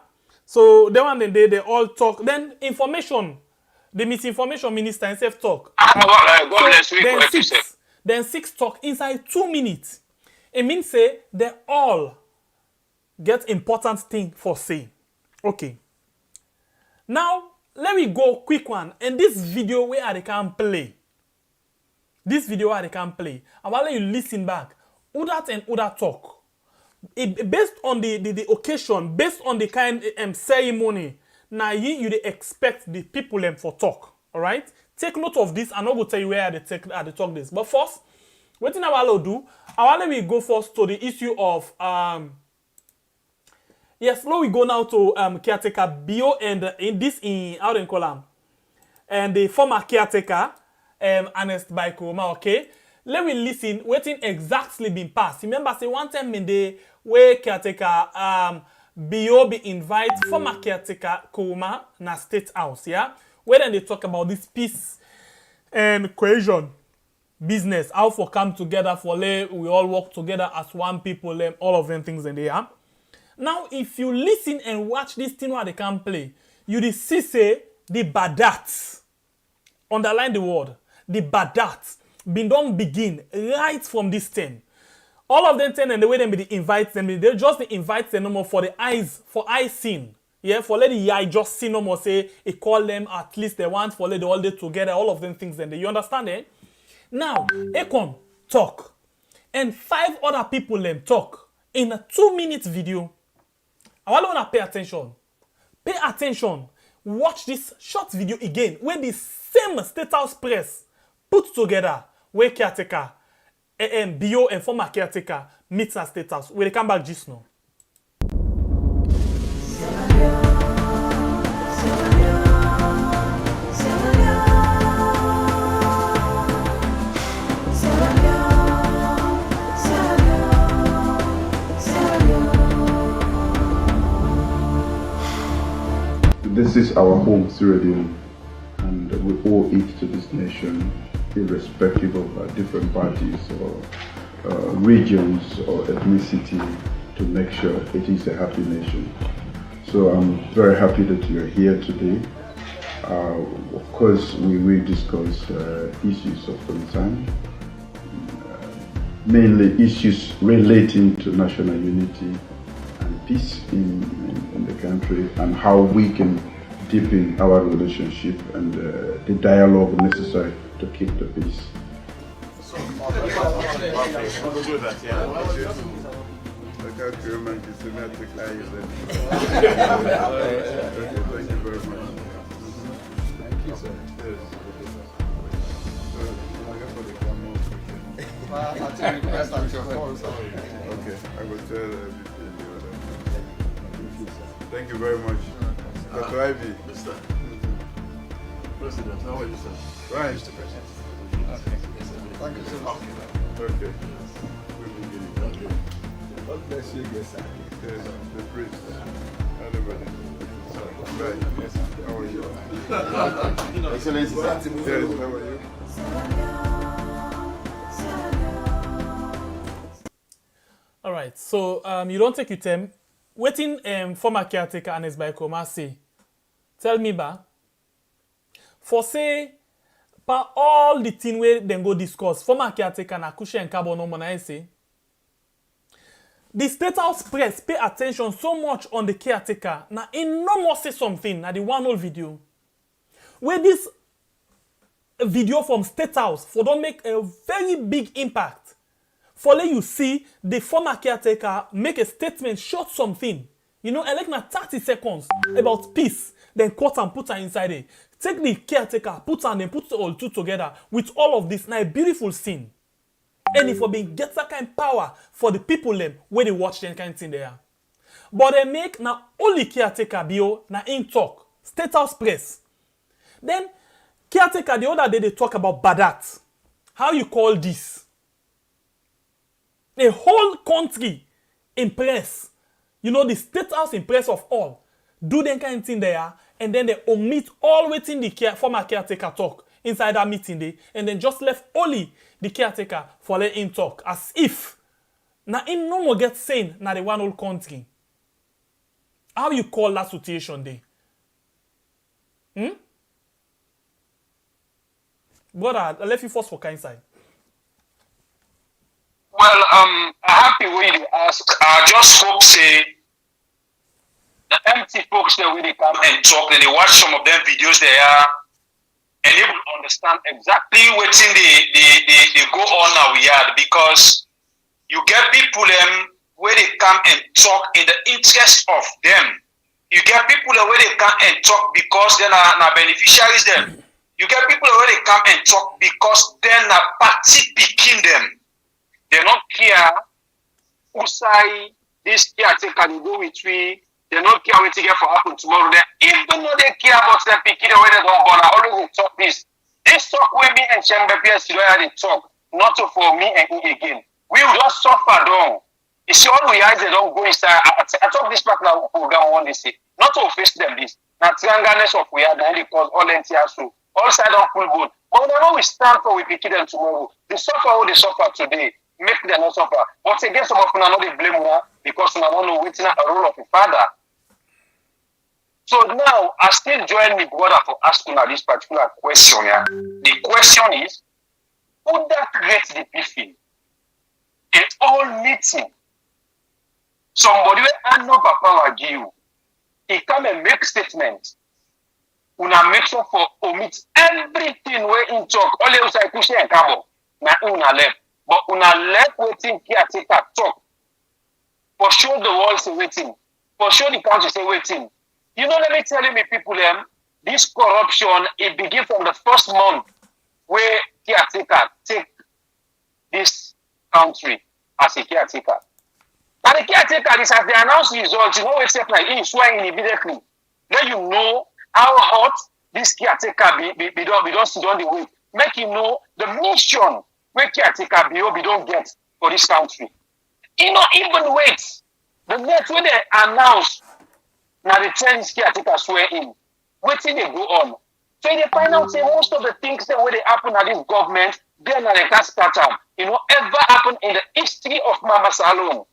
So they one they all talk. Then information, the misinformation minister himself talk. Then six talk inside 2 minutes. It means say they all get important thing for say. Okay. Now let me go quick one. And this video where they can play. This video where they can play. I will let you listen back. Who that and who that talk. Based on the occasion, based on the kind ceremony, now you expect the people for talk. Alright? Take note of this. I'm not going to tell you where they talk this. But first, what thing I will do, I will let me go first to the issue of yes, now we go now to caretaker BO and how do you call him? And the former caretaker, Ernest Maada, okay? Let me listen, waiting exactly been passed. Remember, say one time in the way caretaker BO be invite former caretaker Kuma na State House, yeah? Where then they talk about this peace and cohesion business, how for come together for we all work together as one people, all of them things in there. Now, if you listen and watch this thing where they can play, you see say the badat, underline the word, the badat, don't begin right from this 10. All of them 10 and the way they invite them, they just invite them no more for the eyes, for eye scene. Yeah, for let the yai just see no more say, he call them at least they want for let the all day together, all of them things then. You understand eh? Now, Akon talk. And 5 other people them talk in a 2-minute video. I want to pay attention. Pay attention. Watch this short video again where the same State House press put together where caretaker and BO and former caretaker meets at State House. Where they come back just now. This is our home, Sierra Leone, and we owe it to this nation, irrespective of different parties or regions or ethnicity, to make sure it is a happy nation. So I'm very happy that you're here today. Of course, we will discuss issues of concern, mainly issues relating to national unity and peace in the country, and how we can deepen our relationship and the dialogue necessary to keep the peace. Thank you very much. Dr. Ivy. Mr. President, how are you, sir? Right. Mr. President. Okay. Thank you so much. Okay. Okay. God bless you, yes, sir. Yes, the priest. Everybody. Right. Yes, sir. How are you? Excellency, sir. Yes, how are you? All right, so you don't take your time. Waiting former caretaker Ernest Baikoma say, tell me ba, for say, pa all the thing where then go discuss, former caretaker na kushe and carbon no mona say, the State House press pay attention so much on the caretaker, na in no more say something, na the one whole video, where this video from State House for don't make a very big impact. For let you see the former caretaker make a statement, short something. You know, like na 30 seconds about peace, then cut and put her inside it. Take the caretaker, put her and then put all two together with all of this. Now a beautiful scene. And if we been get that kind of power for the people them where they watch that kind of thing there. But they make now only caretaker bio na in talk. State House press. Then caretaker the other day they talk about Badat. How you call this? The whole country impress. You know, the State House impress of all. Do that kind of thing there, and then they omit all waiting the former caretaker talk inside that meeting day, and then just left only the caretaker for let him talk. As if now him no more get sane na the one whole country. How you call that situation day? Brother, I left you first for kind side. Well, I'm happy when you ask. I just hope say the empty folks that when they come and talk, and they watch some of them videos they are, and they will understand exactly what they go on now we are, because you get people where they come and talk in the interest of them. You get people where they come and talk because they're not beneficiaries them. You get people where they come and talk because they're not party picking them. They don't care who say this caretaker they go with me. They don't care what to get for happen tomorrow. They even though they care about them picking the way they don't go, I always talk this. This talk with me and Chamber PS they talk, not for me and me again. We will just suffer down. You see all we eyes they don't go inside. I talk this back now program one day. Not to face them this. Now triangleness of we are the cause all NTR so all side on full board. But whenever we stand for we pick them tomorrow, they suffer what they suffer today. Make them not suffer. But again, some of them are not the blame her because they don't know waiting a role of a father. So now, I still join me brother for asking this particular question. Yeah. The question is, who that creates the beefing? In all meeting, somebody will hand over power give you. he come and make statement. Una make sure for omit everything where in talk. Only usai kushe and kabo. Na una left. But una left waiting caretaker talk. For sure the world say waiting. For sure the country say waiting. You know, let me tell you, people, this corruption, it begins from the first month where caretaker take this country as a caretaker. And the caretaker is as they announce results, you know, except like in swearing immediately. Let you know how hot this caretaker be don't sit on the way. Make you know the mission where caretaker be don't get for this country. You know, even wait. The next when they announce now the 10 caretaker swear in, waiting they go on. So they find out say most of the things that where they happen at this government, then they can start ever happen in the history of Mama Salome.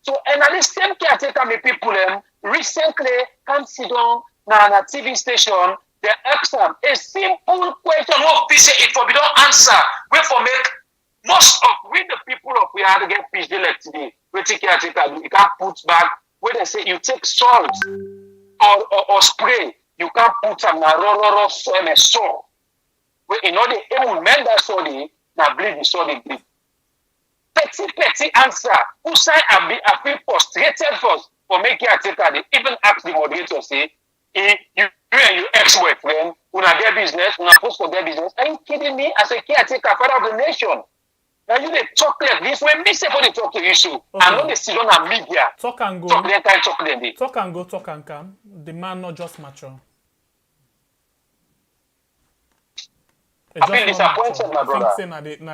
So and at the same caretaker me people recently come sit down na TV station, they ask them a simple question what say it for we don't answer. We for make most of we the people of we had to get pitched like today. We take caretaker you can't put back where they say you take salt or spray, you can't put them na raw soil and saw. We in order to mend that soil na bleed the soil bleed. Petty answer. Who say I feel frustrated first for making a taker. They even ask the moderator, say, you and your ex-boyfriend, una get business, una post for their business. Are you kidding me? As a caretaker, father of the nation. Now you they talk like this. When me say for they talk to you, so I know they sit on a media. Talk and go. Talk them. Talk and go, talk and come. The man not just mature. I feel disappointed, my brother.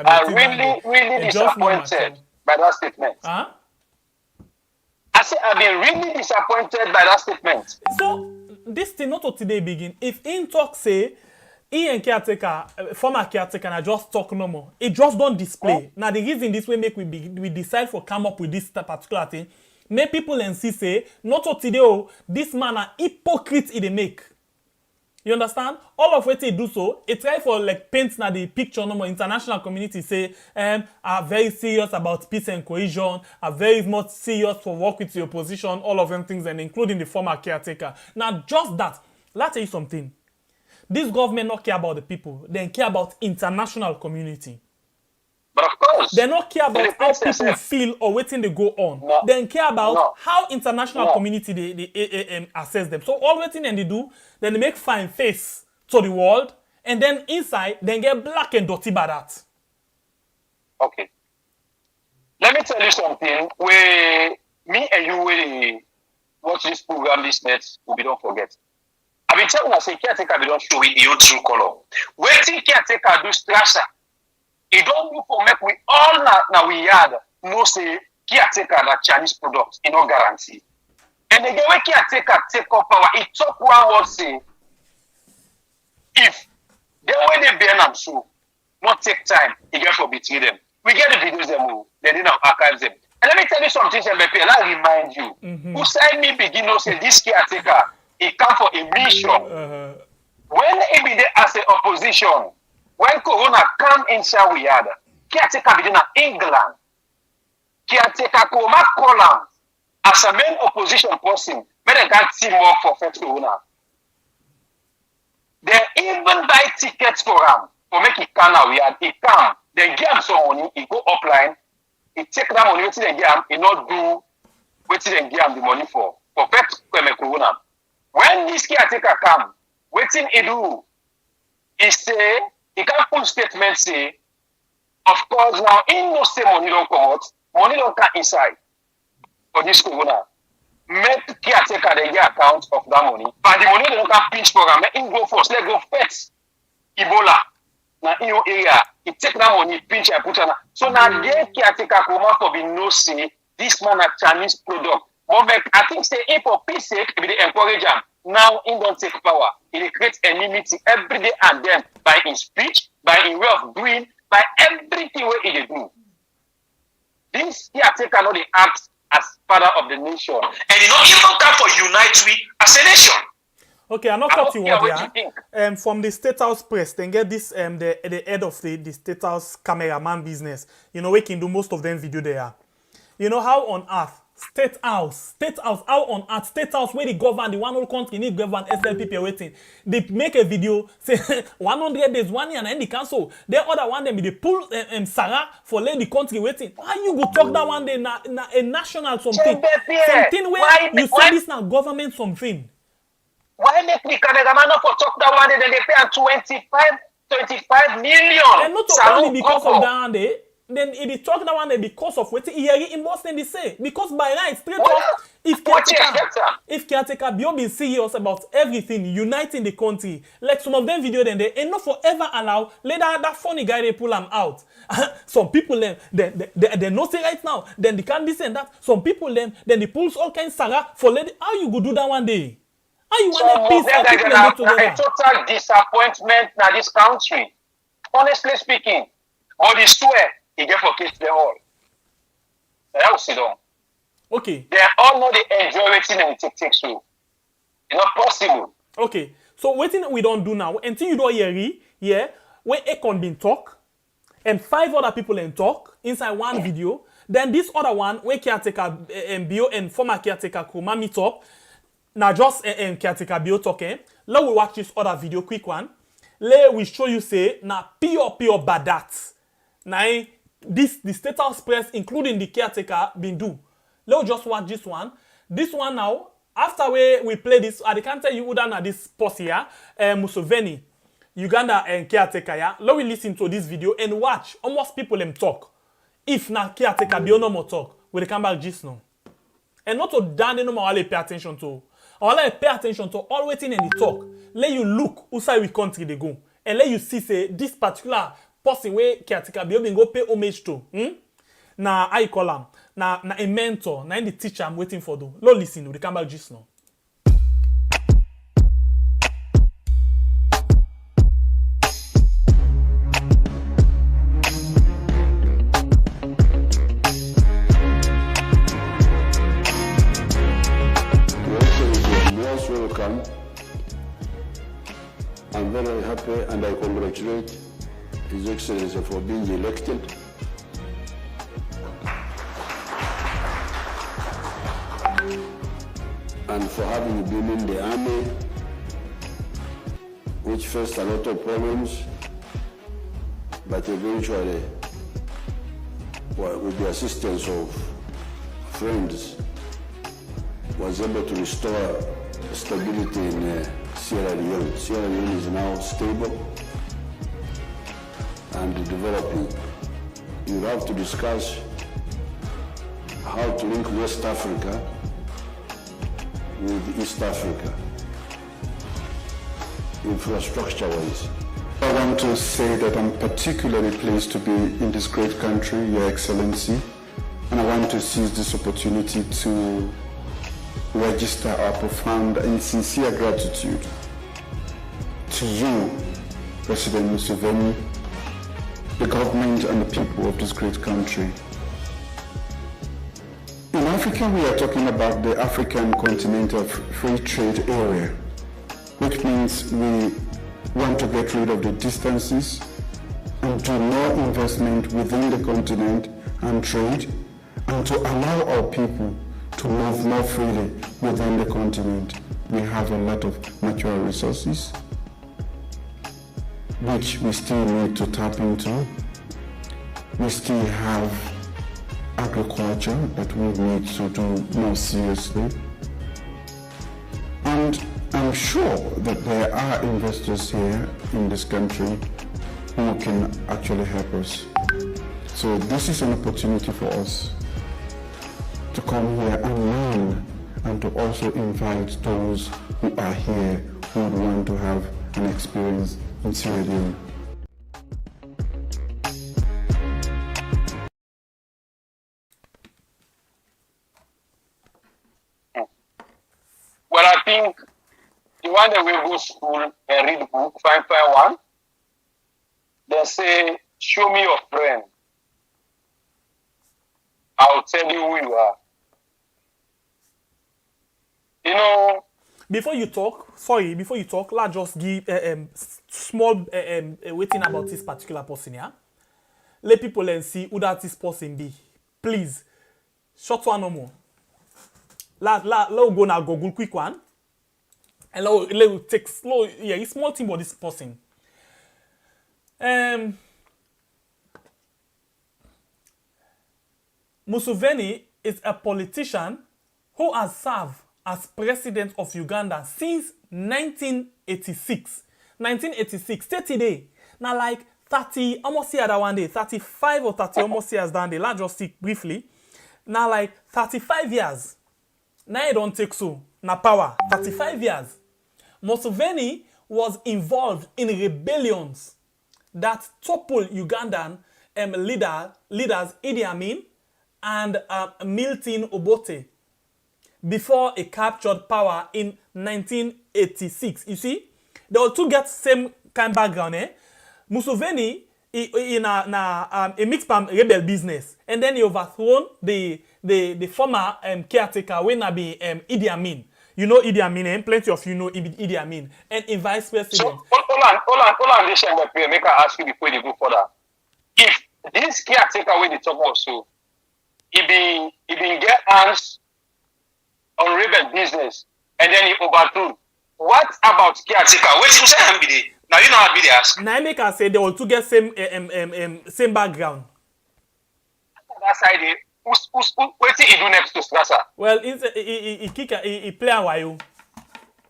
I'm really disappointed by that statement. Huh? I say I've been really disappointed by that statement. So this thing not today begin. If in talk say he and caretaker, former caretaker, and I just talk no more. It just don't display. Now the reason this way make we decide for come up with this particular thing. Make people and see say not today. This man a hypocrite he they make. You understand? All of what they do so, it try for like paint na the picture no more. International community say are very serious about peace and cohesion, are very much serious for work with the opposition, all of them things, and including the former caretaker. Now just that, let's tell you something. This government not care about the people, they care about international community. But of course, they not care about how people feel or waiting they go on. No. They care about how international community they assess them. So all waiting and they do, then they make fine face to the world, and then inside they get black and dirty by that. Okay. Let me tell you something. Where me and you will watch this program this night, we don't forget. I've been telling us, caretaker we don't show it your true color. Waiting caretaker do strasser. It don't do for make we all now we had no say caretaker that Chinese products, no guarantee. And the way caretaker take up power, it talk one word say, if the way they burn them so, not take time, it get for betray them. We get the videos them, they didn't archive them. And let me tell you something, MP, and I remind you, who side me begin to say this caretaker, it come for a mission. When it be there as an opposition, when Corona come inside we had, caretaker begin in England. Caretaker Koma Column as a main opposition person, but they got teamwork for first Corona. They even buy tickets for him for make it come now. We had it come, they give him some money, he go upline, he take that money, what they give him, he not do what they give him the money for first Corona. When this caretaker come, what he do? He say. He can't put statement say, of course, now, in no say money don't come out, money don't come inside for this corona. Make caretaker the account of that money, but the money don't come pinch for him. Let him go first, let go fetch Ebola. Now, in your area, he take that money, pinch and put on. So now, the caretaker come out for be no say, this man a Chinese product. But I think say, if for peace sake, if they encourage him, now he don't take power. He creates enmity every day and then by his speech, by his way of doing, by everything where he do. This caretaker not the act as father of the nation. And he not even come for unite we as a nation. Okay, I'm not cut you off here. From the State House press, then get this the head of the State House cameraman business. You know, we can do most of them video there. You know how on earth State House, how on earth, State House where they govern the one whole country need govern SLPP waiting. They make a video say 100 days, 1 year, and then the council. The other one them they pull Sarah for let the country waiting. How you go talk that one day na a national something? Something where you say this now government something. Why make the cameraman not for talk that one day? Then they pay 25 million. And not only because of that one day. Then if they talk that one day because of what he in Boston they say. Because by right, straight off, if caretaker be being serious about everything, uniting the country, like some of them video then they ain't not forever allow let that funny guy they pull them out. Some people them they not say right now, then they can't listen that. Some people them then they pulls all kinds Sarah for let how you go do that one day? How you want to peace of people and get together? A total disappointment in this country. Honestly speaking, but they swear he get for kids them all. Now sit down. Okay. They all know they enjoy waiting and it takes you. It's not possible. Okay. So waiting we don't do now until you don't hear when Akon been talk and 5 other people in talk inside one video. Then this other one where caretaker Bio and former caretaker Kuma meet up. Now just caretaker Bio talking. Let we watch this other video quick one. Let we show you say na pure badat. Now the State House press including the caretaker been do. Let we just watch this one. This one now after we play this, I can't tell you who done this post here. Museveni, Uganda and caretaker. Yeah? Let we listen to this video and watch almost people them talk. If na caretaker Bio no more talk, we come back just now. And not to down no more pay attention to. Or let pay attention to all waiting in the talk. Let you look who side we country they go. And let you see say this particular person where caretaker be go pay homage to. Na I call him. Na a mentor, na the teacher I'm waiting for do. Lo listen, we come back just now. Welcome. I'm very happy and I congratulate His Excellency for being elected. And for having been in the army, which faced a lot of problems, but eventually, with the assistance of friends, was able to restore stability in Sierra Leone. Sierra Leone is now stable and developing. You have to discuss how to link West Africa with East Africa, infrastructure-wise. I want to say that I'm particularly pleased to be in this great country, Your Excellency, and I want to seize this opportunity to register our profound and sincere gratitude to you, President Museveni, the government and the people of this great country. In Africa, we are talking about the African Continental Free Trade Area, which means we want to get rid of the distances and do more investment within the continent and trade, and to allow our people to move more freely within the continent. We have a lot of natural resources which we still need to tap into. We still have agriculture that we need to do more seriously. And I'm sure that there are investors here in this country who can actually help us. So this is an opportunity for us to come here and learn and to also invite those who are here who would want to have an experience in Sierra Leone. Well, I think the one that will go to school and read book, find one, they say, show me your friend. I'll tell you who you are. You know, before you talk, let's just give small waiting about this particular person here. Let people see who that this person be. Please, short one no more. Let go now Google quick one. And let take slow. Yeah, it's small thing about this person. Museveni is a politician who has served as president of Uganda since 1986. 1986, 30 days. Now like 30, almost here that one day, 35 or 30 almost years down there. Let's just see briefly. Now like 35 years. Now it don't take so. Now power, 35 years. Museveni was involved in rebellions that toppled Ugandan leaders Idi Amin and Milton Obote before he captured power in 1986. You see, they all two get same kind of background. Museveni in a mixed rebel business, and then he overthrown the former caretaker when I be Idi Amin. You know Idi Amin, plenty of you know Idi Amin, and in vice president. So, hold on, this make I ask you before you go further. If this caretaker when they talk about so, he been get hands on rebel business, and then he overthrew. What about caretaker? Wait, you say him be there? Now you know how be they ask. Now I make I say they all two get same same background. That side, what he do next to Strasser? Well, he play a while.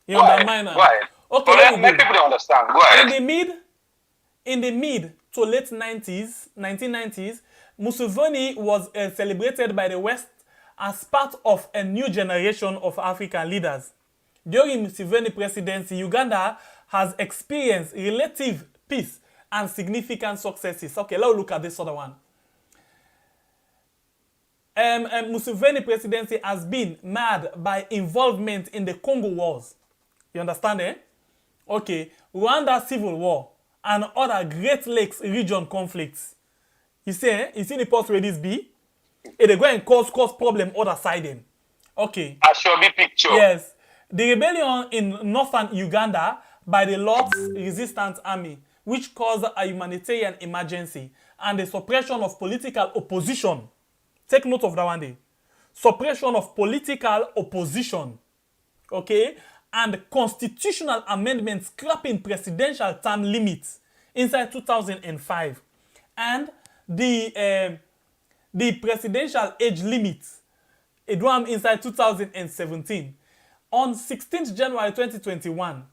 He undermine. Go ahead. Okay, let people understand. Go ahead. In the mid to late 90s, 1990s, Museveni was celebrated by the West as part of a new generation of African leaders. During Museveni presidency, Uganda has experienced relative peace and significant successes. Okay, let's look at this other one. Museveni presidency has been marred by involvement in the Congo wars. You understand, eh? Okay, Rwanda civil war and other Great Lakes region conflicts. You see, you see the post where this be? It go and cause problem other side them. Okay. I show me picture. Yes. The rebellion in northern Uganda by the Lord's Resistance Army, which caused a humanitarian emergency and the suppression of political opposition. Take note of that one day. Suppression of political opposition. Okay? And constitutional amendments scrapping presidential term limits inside 2005. And the presidential age limit, it went inside 2017. On 16th January 2021,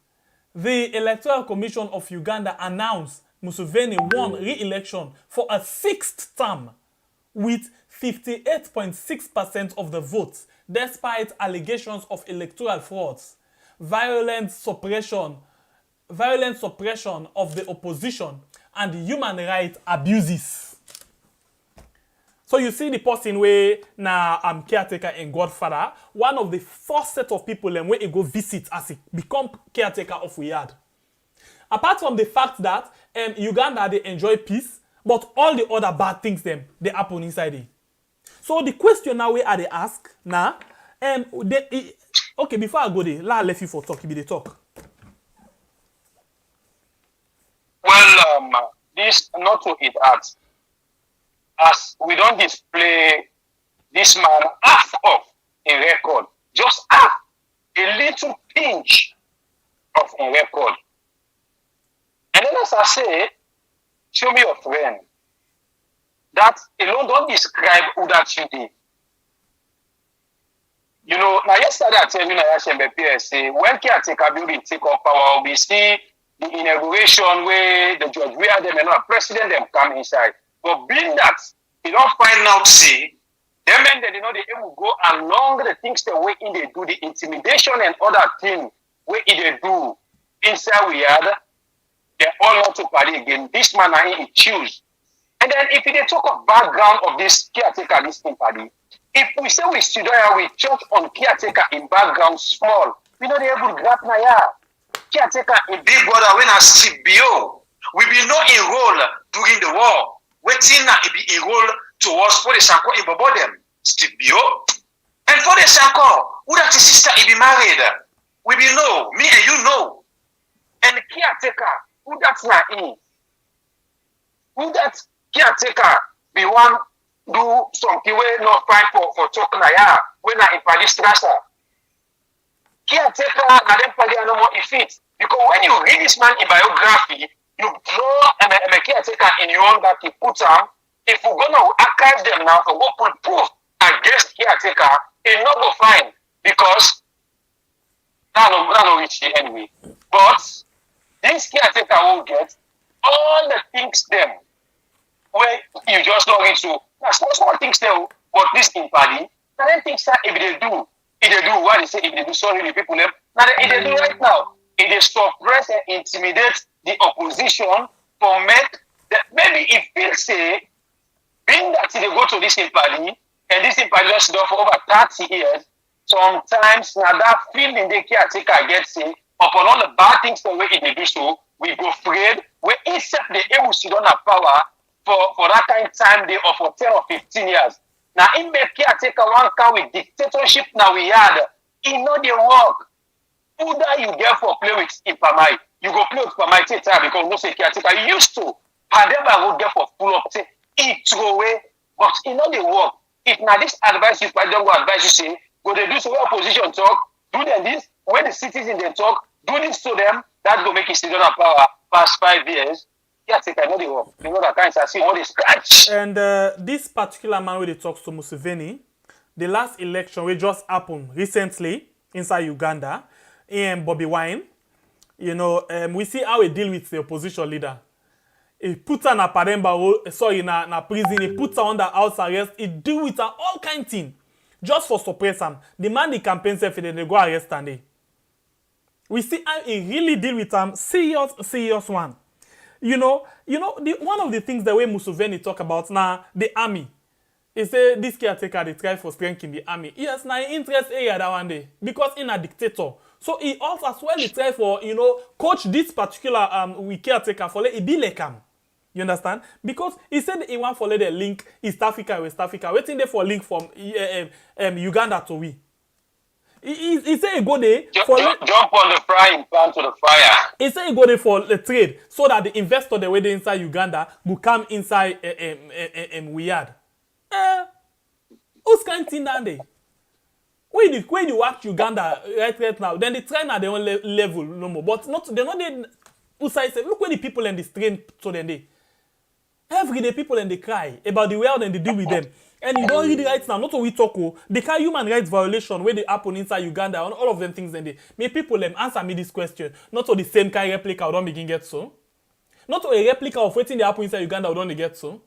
the Electoral Commission of Uganda announced Museveni won re-election for a 6th term with 58.6% of the votes, despite allegations of electoral frauds, violent suppression of the opposition, and human rights abuses. So you see the person where now caretaker and godfather, one of the first set of people where he go visit as he become caretaker of Uyad. Apart from the fact that Uganda they enjoy peace, but all the other bad things they happen inside it. So the question now where they ask now, okay, before I go there, let left you for talk, you be the talk. Well, this not to it at. As we don't display this man half of a record, just half, a little pinch of a record. And then as I say, show me your friend. That alone don't describe who that you did. You know, now yesterday I tell you now, PSA, when caretaker building take up power, we see the inauguration where the judge, where them and president them come inside. But being that you don't find out, see, them men they know they will go along the things the way in they do, the intimidation and other things where they do inside we had, they all not to party again. This man he choose. And then if they talk of background of this caretaker, this thing party, if we say we study we church on caretaker in background small, we know they able to grab my caretaker a big brother when I see BO. We be no enroll during the war. Waiting na it be enrolled towards for the Sanko in Bobodem, Steve Bio. And for the Sanko, who that his sister he be married? We be know, me and you know. And the caretaker, who that's not in? Who that caretaker be one do something we not find for talking ya when I in Paris Strasser. caretaker na dem party no more effect. Because when you read this man in biography, you draw a caretaker in your own that he put on. If we're gonna archive them now for what put proof against caretaker, it's not go fine because that no reach anyway. But this caretaker will get all the things them where you just log into. Now small things there, but this in party, now then things that if they do what they say, if they do sorry the people them, now if they do right now, if they suppress and intimidate the opposition for make that maybe if people say being that they go to this party and this party just done for over 30 years, sometimes now that feeling they caretaker gets say upon all the bad things the way they do so, we go afraid, we accept the able to don't have power for that kind of time they or for 10 or 15 years. Now in make caretaker one can with dictatorship now we had, it know the work. Who that you get for play with Ipamai? You go play with Ipamai because no say caretaker you used to. And then I would get for full up it throw away, but it know the work. If now this advice you don't go advise you say, go they do so where opposition talk, do them this, when the citizens they talk, do this to them, that go make it still have power past 5 years. Caretaker know the work. You know that kind of see all the scratch. And this particular man where they talks to Museveni, the last election we just happened recently inside Uganda, in Bobby Wine, you know, we see how he deal with the opposition leader. He put her na Paremba, sorry, na prison. He put her under house arrest. He deal with her all kind of thing. Just for suppress him. The man the campaign self, they go arrest and we see how he really deal with him. Serious one. You know, one of the things the way Museveni talk about now, the army. He say this caretaker they try for strength in the army. Yes, now interest area that one day. Because in a dictator. So he also as well he try for, you know, coach this particular we caretaker for it be like him. You understand? Because he said he want for the link East Africa, West Africa. Waiting there for link from Uganda to we. He said he go there jump on the frying pan to the fire. He said he go there for the trade so that the investor the way they inside Uganda will come inside Weird. Who's kind of thing down there? When you watch Uganda right now, then they try at their own level no more. But not they're not there. Usai say, look when the people in the street so then they every day people and they cry about the world and they deal with them. And you don't read the rights now, not what we talk they carry human rights violation where they happen inside Uganda and all of them things and they may people answer me this question. Not to the same kind of replica I don't begin get so. Not to a replica of waiting they happen inside Uganda I don't get so.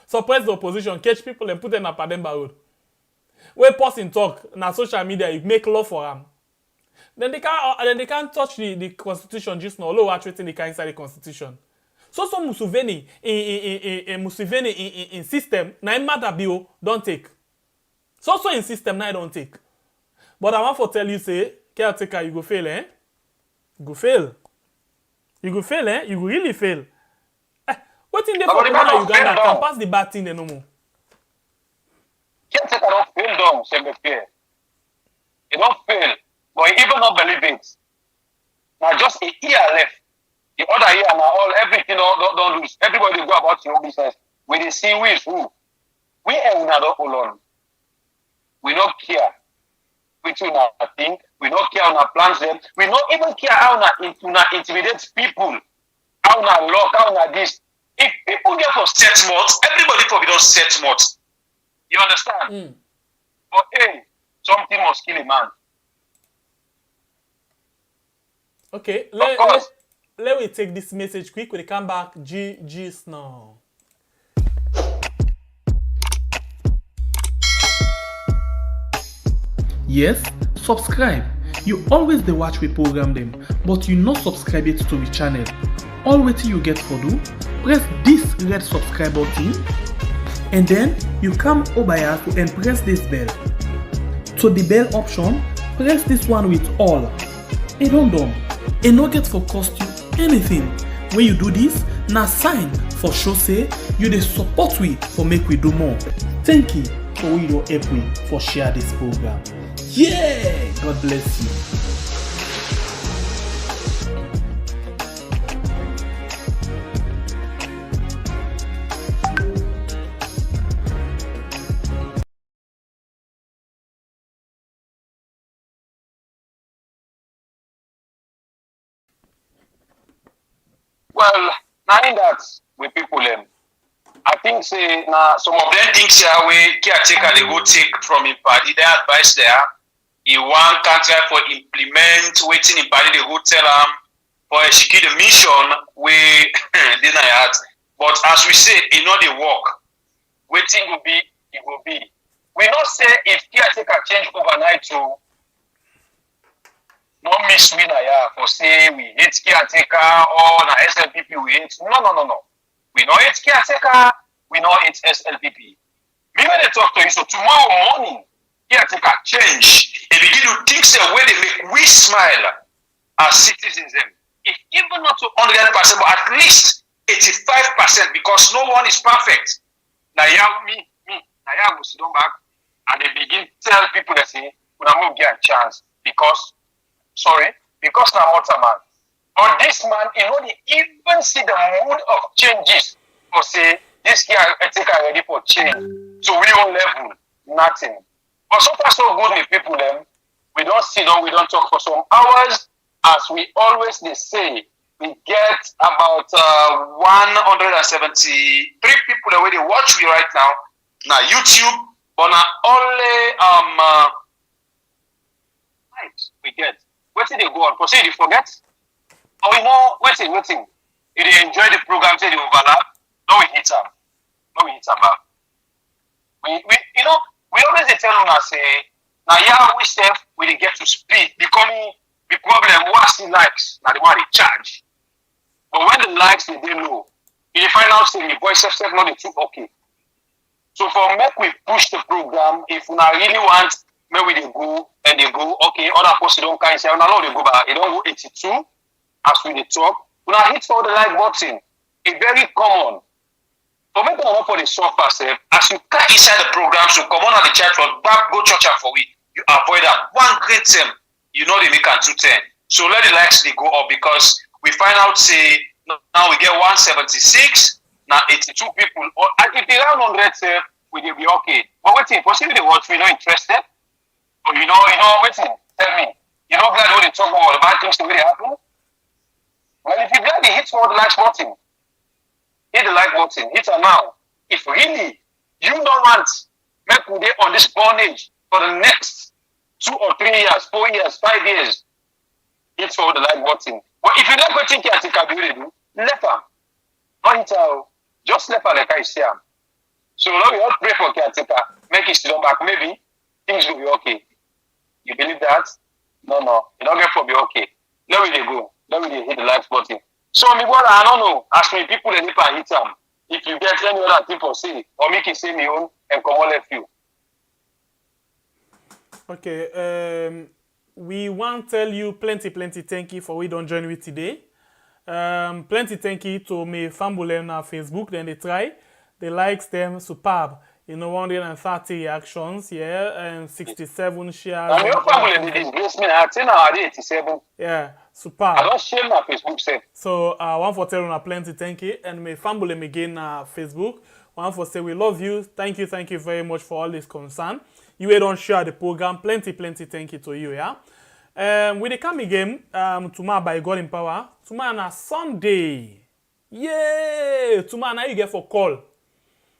Suppress the opposition, catch people and put them up at them road. Where person talk na social media, you make law for them. Then they can't touch the constitution just now. Although actually they can inside the constitution. So Museveni in system na matter bill don't take. So in system na don't take. But I want to tell you say caretaker you go fail eh? You go fail. You go fail eh? You go really fail. What in there for Uganda can pass the bad thing no more. Caretaker don't fail down, Sembepie. He don't fail, but he even not believe it. Now just a year left. The other year now all everything don't lose. Everybody go about your business. We dey see who is who. We ain't not hold on. We don't care which you not think. We don't care on our plans them. We don't even care how na intimidate people. How na lock, how na this. If people get for set months, everybody for we don't set months. You understand? But hey, something must kill a man. Okay, let me take this message quick. When they come back, G Snow. Yes, subscribe. You always dey watch we program them, but you not subscribe yet to the channel. All wetin you get for do, press this red subscribe button, and then you come over here and press this bell. To the bell option, press this one with all. It don't done. It no get for cost you anything. When you do this, na sign for show say you dey support we for make we do more. Thank you for we don help we for share this program. Yeah, God bless you. Well, now in that we people I think say now some of them think say we caretaker they go take from him party their advice there. He want country for implement waiting in party they go tell him for execute the mission we didn't have. But as we say, it not the work. Waiting will be, it will be. We not say if caretaker change overnight to not miss winner for say we hate caretaker or na SLPP we hate. No. We not hate caretaker, we not hate SLPP. Me when they talk to you, so tomorrow morning, caretaker change. They begin to think the way they make we smile as citizens. If even not to 100%, but at least 85%, because no one is perfect. Now me, now will sit down back and they begin to tell people that say, we not get a chance because now what's a man. But this man, he don't even see the mood of changes or say this guy ethic ready for change. So we on level, nothing. But so far so good with people we don't sit down, we don't talk for some hours. As we always they say, we get about 173 people the way they watch me right now. Now YouTube, but now only we get. What did they go on? Proceed, you forget? Oh, you know, waiting. You they enjoy the program, say they overlap. No, we hit them. We you know, we always they tell them say, now yeah, we self we they get to speak. Becoming the problem was the likes, now the one they charge. But when the likes they low, you find out say the voice self not the two okay. So for make we push the program, if we really want, maybe they go and they go, okay, other posts don't kind say, no, they go back, they don't go 82 as we talk. We now hit for the like button. It's very common. For me to for the software self, as you cut inside the program, so come on at the chat for back, go church for we. You avoid that one great term, you know they make a 210. So let the likes they go up because we find out say now we get 176, now 82 people. Or if they round 100, we will be okay. But waiting, possibly they watch, we not interested. Or you know, waiting, tell me. You know glad when they talk about the bad things the way they happen? Well, if you glad they hit for the like button, hit the like button, hit it now. If really you don't want make we on this bondage for the next 2 or 3 years, 4 years, 5 years, hit for the like button. But if you like what you can take a do, left arm. Not hit out. Just left arm like I say. So now we all pray for caretaker, make it still back. Maybe things will be okay. You believe that? No. You don't get for be okay. Let me go. Let me hit the like button. So me brother, I don't know. Ask me people they need to hit them. If you get any other people say or make it say me own and come on left you. Okay. We want to tell you plenty thank you for we don't join with today. Plenty thank you to me family on Facebook. Then they try. The likes them superb. 130 reactions, and 67 shares. And your family they disgrace me. I think now 87. Yeah, superb. I don't share my Facebook say. So one for telling a plenty thank you, and my family again Facebook. One for say we love you. Thank you very much for all this concern. You don't share the program. Plenty thank you to you. Yeah. With the coming game tomorrow by God in power. Tomorrow na Sunday. Yeah. Tomorrow now you get for call.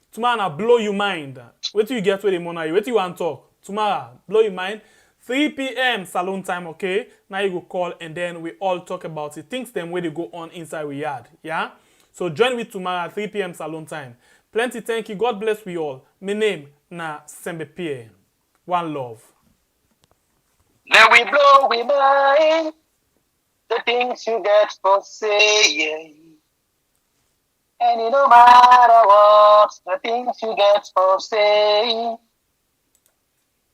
Tomorrow blow your mind. What do you get with the money? What do you want to talk? Tomorrow, blow your mind. 3 p.m. salon time, okay? Now you go call and then we all talk about it. Things them where they go on inside we yard. Yeah? So join me tomorrow at 3 p.m. salon time. Plenty thank you. God bless we all. My name na Sembe Pierre. One love. Let we blow we mind. The things you get for saying. And no matter what, the things you get for saying,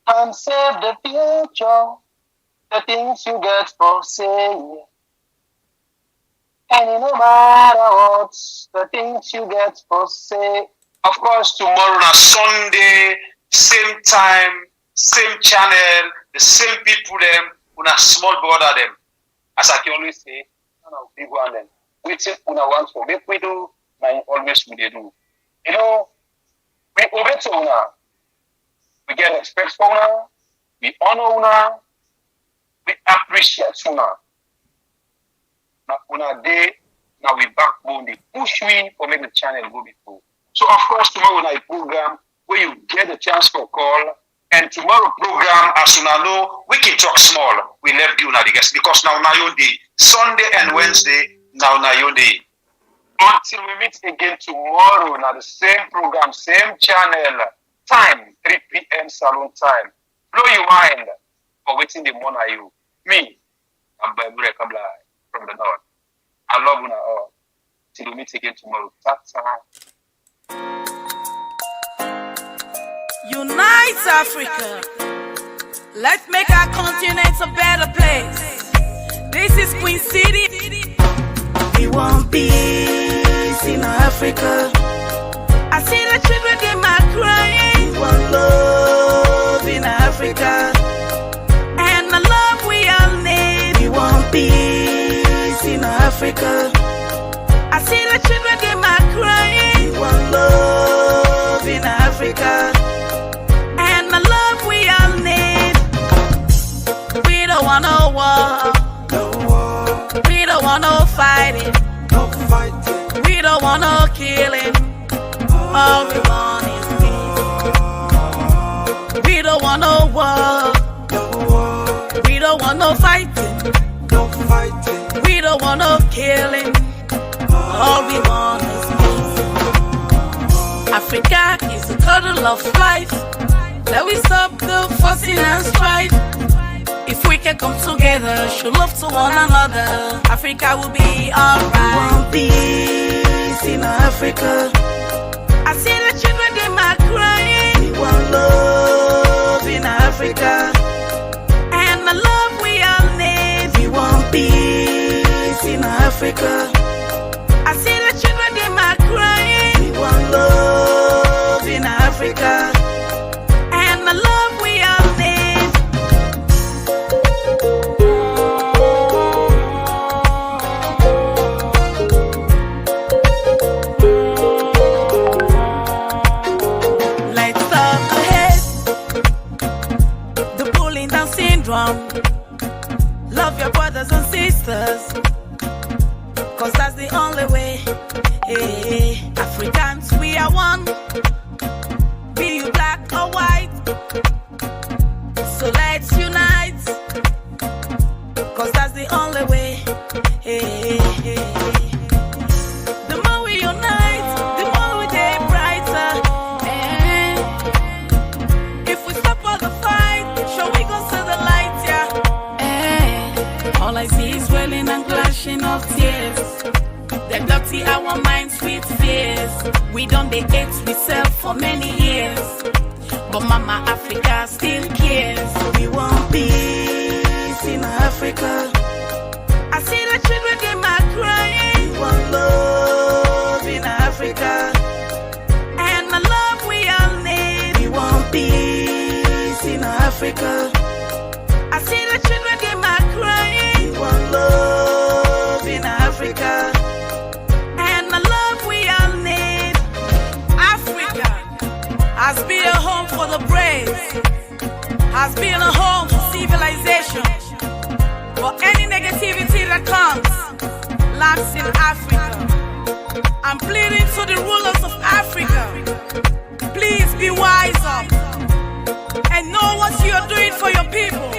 and save the future, the things you get for saying. And no matter what, the things you get for saying. Of course, tomorrow na Sunday, same time, same channel, the same people them, una small brother them. As I can always say, big one them. Waiting una want for make we do. Always we do. You know, we obey to una. We get respect for una. We honor una. We appreciate una. Una day now we backbone, they push we for make the channel go before. So of course tomorrow night program where you get a chance for call, and tomorrow program as you know we can talk small. We left you now the guest because now your day. Sunday and Wednesday now your day. Until we meet again tomorrow now the same program, same channel, time 3 p.m. Salon time. Blow your mind for waiting the morning you. Me, I'm Babure Kabla from the north. I love you all. Till we meet again tomorrow. Ta-ta. Unite Africa. Let's make our continent a better place. This is Queen City. We want peace in Africa. I see the children, they might crying. We want love in Africa. And the love we all need. We want peace in Africa. I see the children, they might crying. We want love in Africa. And the love we all need. We don't want no war. We don't want no fighting. We don't want no killing. All we want is peace. We don't want no war. We don't want no fighting. We don't want no killing. All we want is peace. Africa is a cuddle of life. Let we stop the fussing and strife. If we can come together, show love to one another, Africa will be alright. We want peace in Africa. I see the children, they might crying. We want love in Africa. And the love we all need. We want peace in Africa. I see the children, they might crying. We want love in Africa. And the love we all need. Love your brothers and sisters, cause that's the only way. Hey, Africans, we are one. Be you black or white. So let's unite, cause that's the only way. Hey, the more we unite, the more we get brighter. Hey, if we stop all the fight, shall we go to the light? All I see is swelling and clashing of tears. They dirty our minds with fears. We don't hate ourselves for many years, but Mama Africa still cares. We want peace in Africa. I see the children, they might crying. We want love in Africa. And the love we all need. We want peace in Africa. I see the children, they might crying. Want love in Africa. And the love we all need. Africa has been a home for the brave, has been a home for civilization. But any negativity that comes lands in Africa. I'm pleading to the rulers of Africa, please be wise up and know what you are doing for your people.